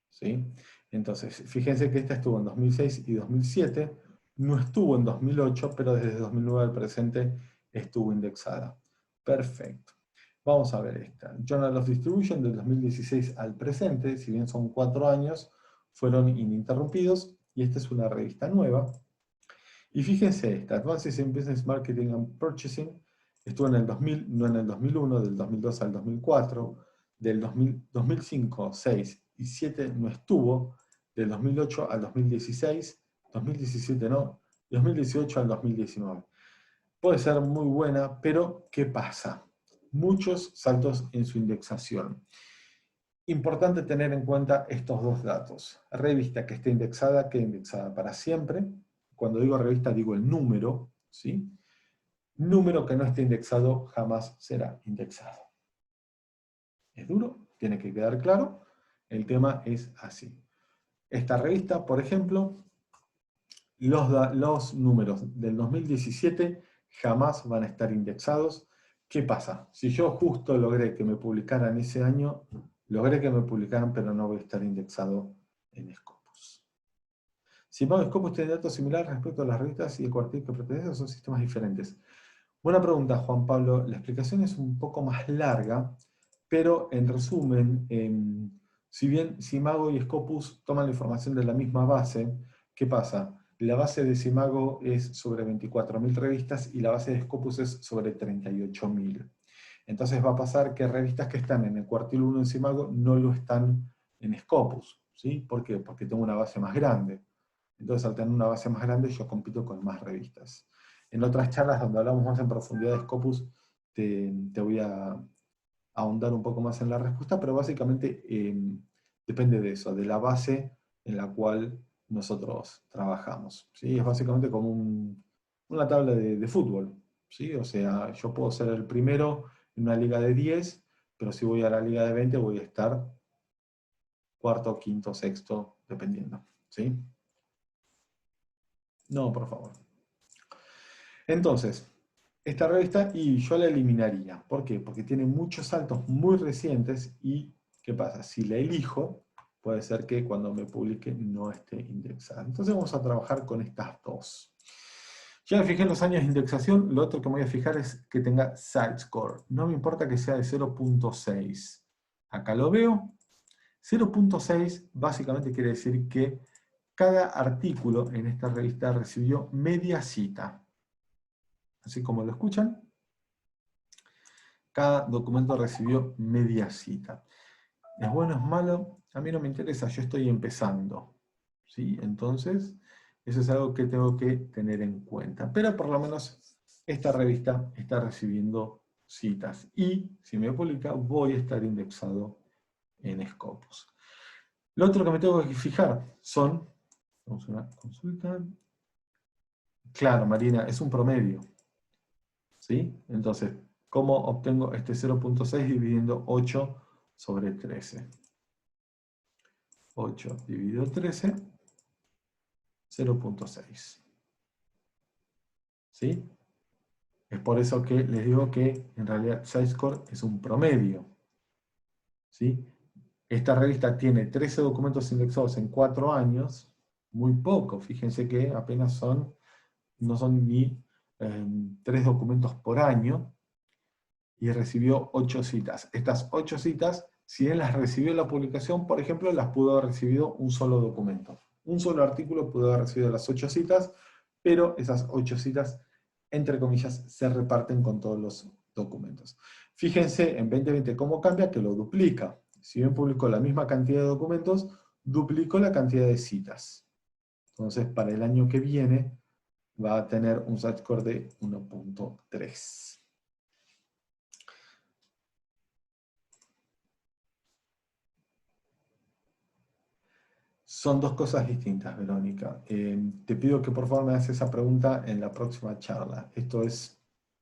¿Sí? Entonces, fíjense que esta estuvo en 2006 y 2007, no estuvo en 2008, pero desde 2009 al presente estuvo indexada. Perfecto. Vamos a ver esta. Journal of Distribution del 2016 al presente, si bien son 4 años, fueron ininterrumpidos, y esta es una revista nueva. Y fíjense esta, Advances in Business Marketing and Purchasing, estuvo en el 2000, no en el 2001, del 2002 al 2004, del 2005, 6 y 7 no estuvo, del 2008 al 2016, 2017 no, 2018 al 2019. Puede ser muy buena, pero ¿qué pasa? Muchos saltos en su indexación. Importante tener en cuenta estos dos datos. Revista que esté indexada, queda indexada para siempre. Cuando digo revista digo el número, ¿sí? Número que no esté indexado jamás será indexado. ¿Es duro? Tiene que quedar claro. El tema es así. Esta revista, por ejemplo, los números del 2017 jamás van a estar indexados. ¿Qué pasa? Si yo justo logré que me publicaran ese año, logré que me publicaran, pero no voy a estar indexado en Scopus. Si pago Scopus tiene datos similares respecto a las revistas y el cuartil que pertenece, son sistemas diferentes. Buena pregunta, Juan Pablo. La explicación es un poco más larga, pero en resumen, si bien Simago y Scopus toman la información de la misma base, ¿qué pasa? La base de Simago es sobre 24.000 revistas y la base de Scopus es sobre 38.000. Entonces va a pasar que revistas que están en el cuartil 1 en Simago no lo están en Scopus. ¿Sí? ¿Por qué? Porque tengo una base más grande. Entonces al tener una base más grande yo compito con más revistas. En otras charlas donde hablamos más en profundidad de Scopus, te voy a ahondar un poco más en la respuesta, pero básicamente depende de eso, de la base en la cual nosotros trabajamos. ¿Sí? Es básicamente como una tabla de fútbol. ¿Sí? O sea, yo puedo ser el primero en una liga de 10, pero si voy a la liga de 20 voy a estar cuarto, quinto, sexto, dependiendo. ¿Sí? No, por favor. Entonces, esta revista, y yo la eliminaría. ¿Por qué? Porque tiene muchos saltos muy recientes y, ¿qué pasa? Si la elijo, puede ser que cuando me publique no esté indexada. Entonces vamos a trabajar con estas dos. Ya me fijé en los años de indexación, lo otro que me voy a fijar es que tenga site-score. No me importa que sea de 0.6. Acá lo veo. 0.6 básicamente quiere decir que cada artículo en esta revista recibió media cita. Así como lo escuchan, cada documento recibió media cita. ¿Es bueno o es malo? A mí no me interesa, yo estoy empezando. ¿Sí? Entonces, eso es algo que tengo que tener en cuenta. Pero por lo menos esta revista está recibiendo citas. Y si me publica, voy a estar indexado en Scopus. Lo otro que me tengo que fijar son, vamos a una consulta. Claro, Marina, es un promedio. ¿Sí? Entonces, ¿cómo obtengo este 0.6 dividiendo 8 sobre 13? 8 dividido 13, 0.6. ¿Sí? Es por eso que les digo que en realidad SciScore es un promedio. ¿Sí? Esta revista tiene 13 documentos indexados en 4 años, muy poco. Fíjense que apenas no son ni 3 documentos por año, y recibió 8 citas. Estas 8 citas, si él las recibió en la publicación, por ejemplo, las pudo haber recibido un solo documento. Un solo artículo pudo haber recibido las 8 citas, pero esas 8 citas, entre comillas, se reparten con todos los documentos. Fíjense en 2020 cómo cambia, que lo duplica. Si bien publicó la misma cantidad de documentos, duplicó la cantidad de citas. Entonces, para el año que viene, va a tener un site-score de 1.3. Son dos cosas distintas, Verónica. Te pido que por favor me hagas esa pregunta en la próxima charla. Esto es,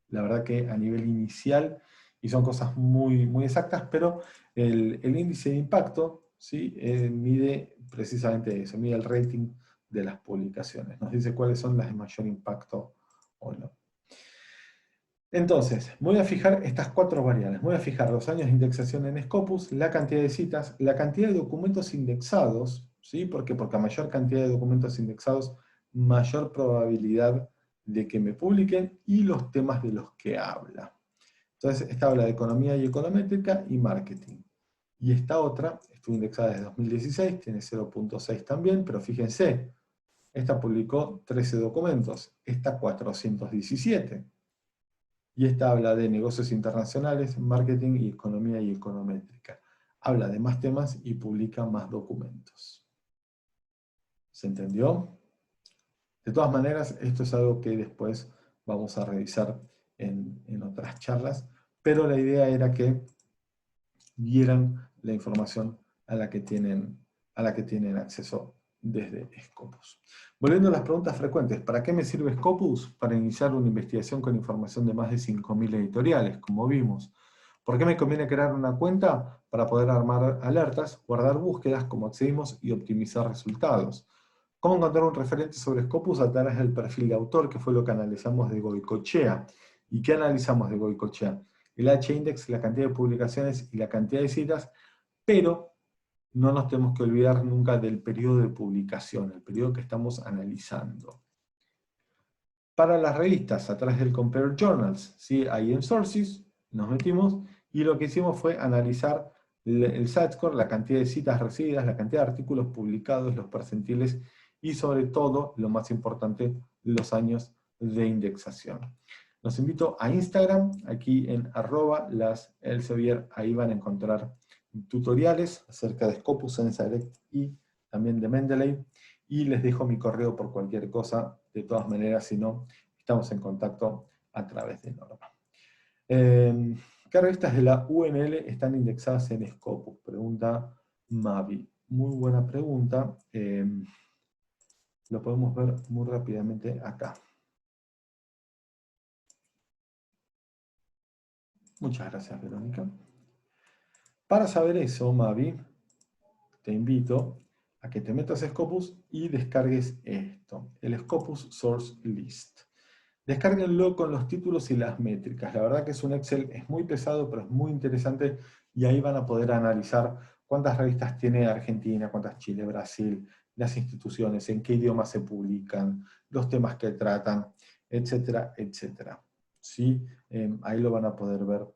la verdad que a nivel inicial, y son cosas muy, muy exactas, pero el índice de impacto, ¿sí? Mide precisamente eso, mide el rating de las publicaciones. Nos dice cuáles son las de mayor impacto o no. Entonces, voy a fijar estas 4 variables. Voy a fijar los años de indexación en Scopus, la cantidad de citas, la cantidad de documentos indexados, ¿sí? ¿Por qué? Porque a mayor cantidad de documentos indexados, mayor probabilidad de que me publiquen, y los temas de los que habla. Entonces, esta habla de economía y econométrica y marketing. Y esta otra, estuvo indexada desde 2016, tiene 0.6 también, pero fíjense, esta publicó 13 documentos, esta 417. Y esta habla de negocios internacionales, marketing y economía y econométrica. Habla de más temas y publica más documentos. ¿Se entendió? De todas maneras, esto es algo que después vamos a revisar en otras charlas, pero la idea era que vieran la información a la que tienen acceso desde Scopus. Volviendo a las preguntas frecuentes, ¿para qué me sirve Scopus? Para iniciar una investigación con información de más de 5.000 editoriales, como vimos. ¿Por qué me conviene crear una cuenta? Para poder armar alertas, guardar búsquedas, como accedimos, y optimizar resultados. ¿Cómo encontrar un referente sobre Scopus? A través del perfil de autor, que fue lo que analizamos de Goicoechea. ¿Y qué analizamos de Goicoechea? El H-index, la cantidad de publicaciones y la cantidad de citas, pero no nos tenemos que olvidar nunca del periodo de publicación, el periodo que estamos analizando. Para las revistas, a través del Compare Journals, ¿sí? Ahí en Sources nos metimos y lo que hicimos fue analizar el site-score, la cantidad de citas recibidas, la cantidad de artículos publicados, los percentiles y sobre todo, lo más importante, los años de indexación. Los invito a Instagram, aquí en @laselsevier, ahí van a encontrar tutoriales acerca de Scopus, SensaDirect y también de Mendeley, y les dejo mi correo por cualquier cosa. De todas maneras, si no, estamos en contacto a través de Norma. ¿Qué revistas de la UNL están indexadas en Scopus? Pregunta Mavi. Muy buena pregunta. Lo podemos ver muy rápidamente acá. Muchas gracias, Verónica. Para saber eso, Mavi, te invito a que te metas a Scopus y descargues esto, el Scopus Source List. Descárguenlo con los títulos y las métricas. La verdad que es un Excel, es muy pesado, pero es muy interesante, y ahí van a poder analizar cuántas revistas tiene Argentina, cuántas Chile, Brasil, las instituciones, en qué idioma se publican, los temas que tratan, etcétera, etcétera. ¿Sí? Ahí lo van a poder ver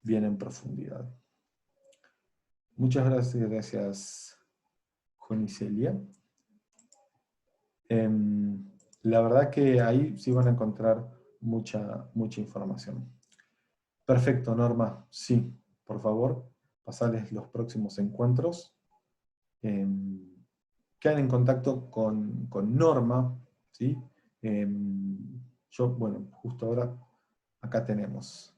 bien en profundidad. Muchas gracias, Jonicelia. La verdad que ahí sí van a encontrar mucha información. Perfecto, Norma. Sí, por favor, pasarles los próximos encuentros. Quedan en contacto con Norma, ¿sí? Yo, bueno, justo ahora, acá tenemos.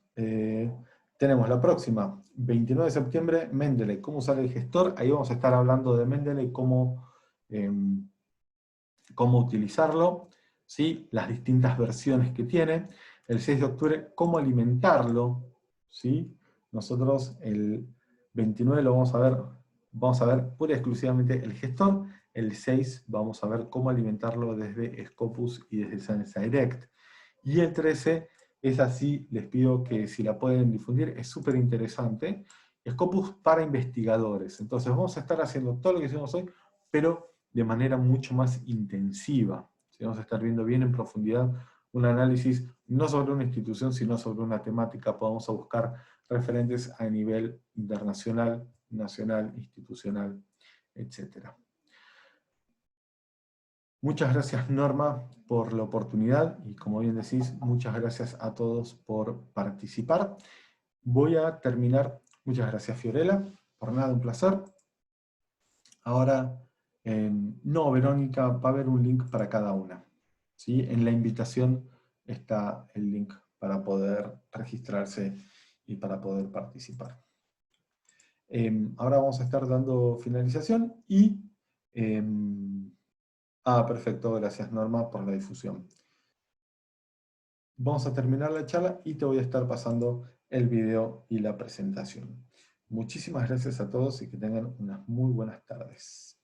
Tenemos la próxima, 29 de septiembre, Mendeley, cómo usar el gestor. Ahí vamos a estar hablando de Mendeley, cómo utilizarlo, ¿sí? Las distintas versiones que tiene. El 6 de octubre, cómo alimentarlo, ¿sí? Nosotros el 29 lo vamos a ver pura y exclusivamente el gestor. El 6 vamos a ver cómo alimentarlo desde Scopus y desde SensaDirect. Y el 13 es así, les pido que si la pueden difundir, es súper interesante. Scopus para investigadores. Entonces vamos a estar haciendo todo lo que hicimos hoy, pero de manera mucho más intensiva. ¿Sí? Vamos a estar viendo bien en profundidad un análisis, no sobre una institución, sino sobre una temática. Vamos a buscar referentes a nivel internacional, nacional, institucional, etc. Muchas gracias, Norma, por la oportunidad, y como bien decís, muchas gracias a todos por participar. Voy a terminar. Muchas gracias, Fiorella. Por nada, un placer. Ahora, no, Verónica, va a haber un link para cada una. ¿Sí? En la invitación está el link para poder registrarse y para poder participar. Ahora vamos a estar dando finalización y... perfecto, gracias, Norma, por la difusión. Vamos a terminar la charla y te voy a estar pasando el video y la presentación. Muchísimas gracias a todos y que tengan unas muy buenas tardes.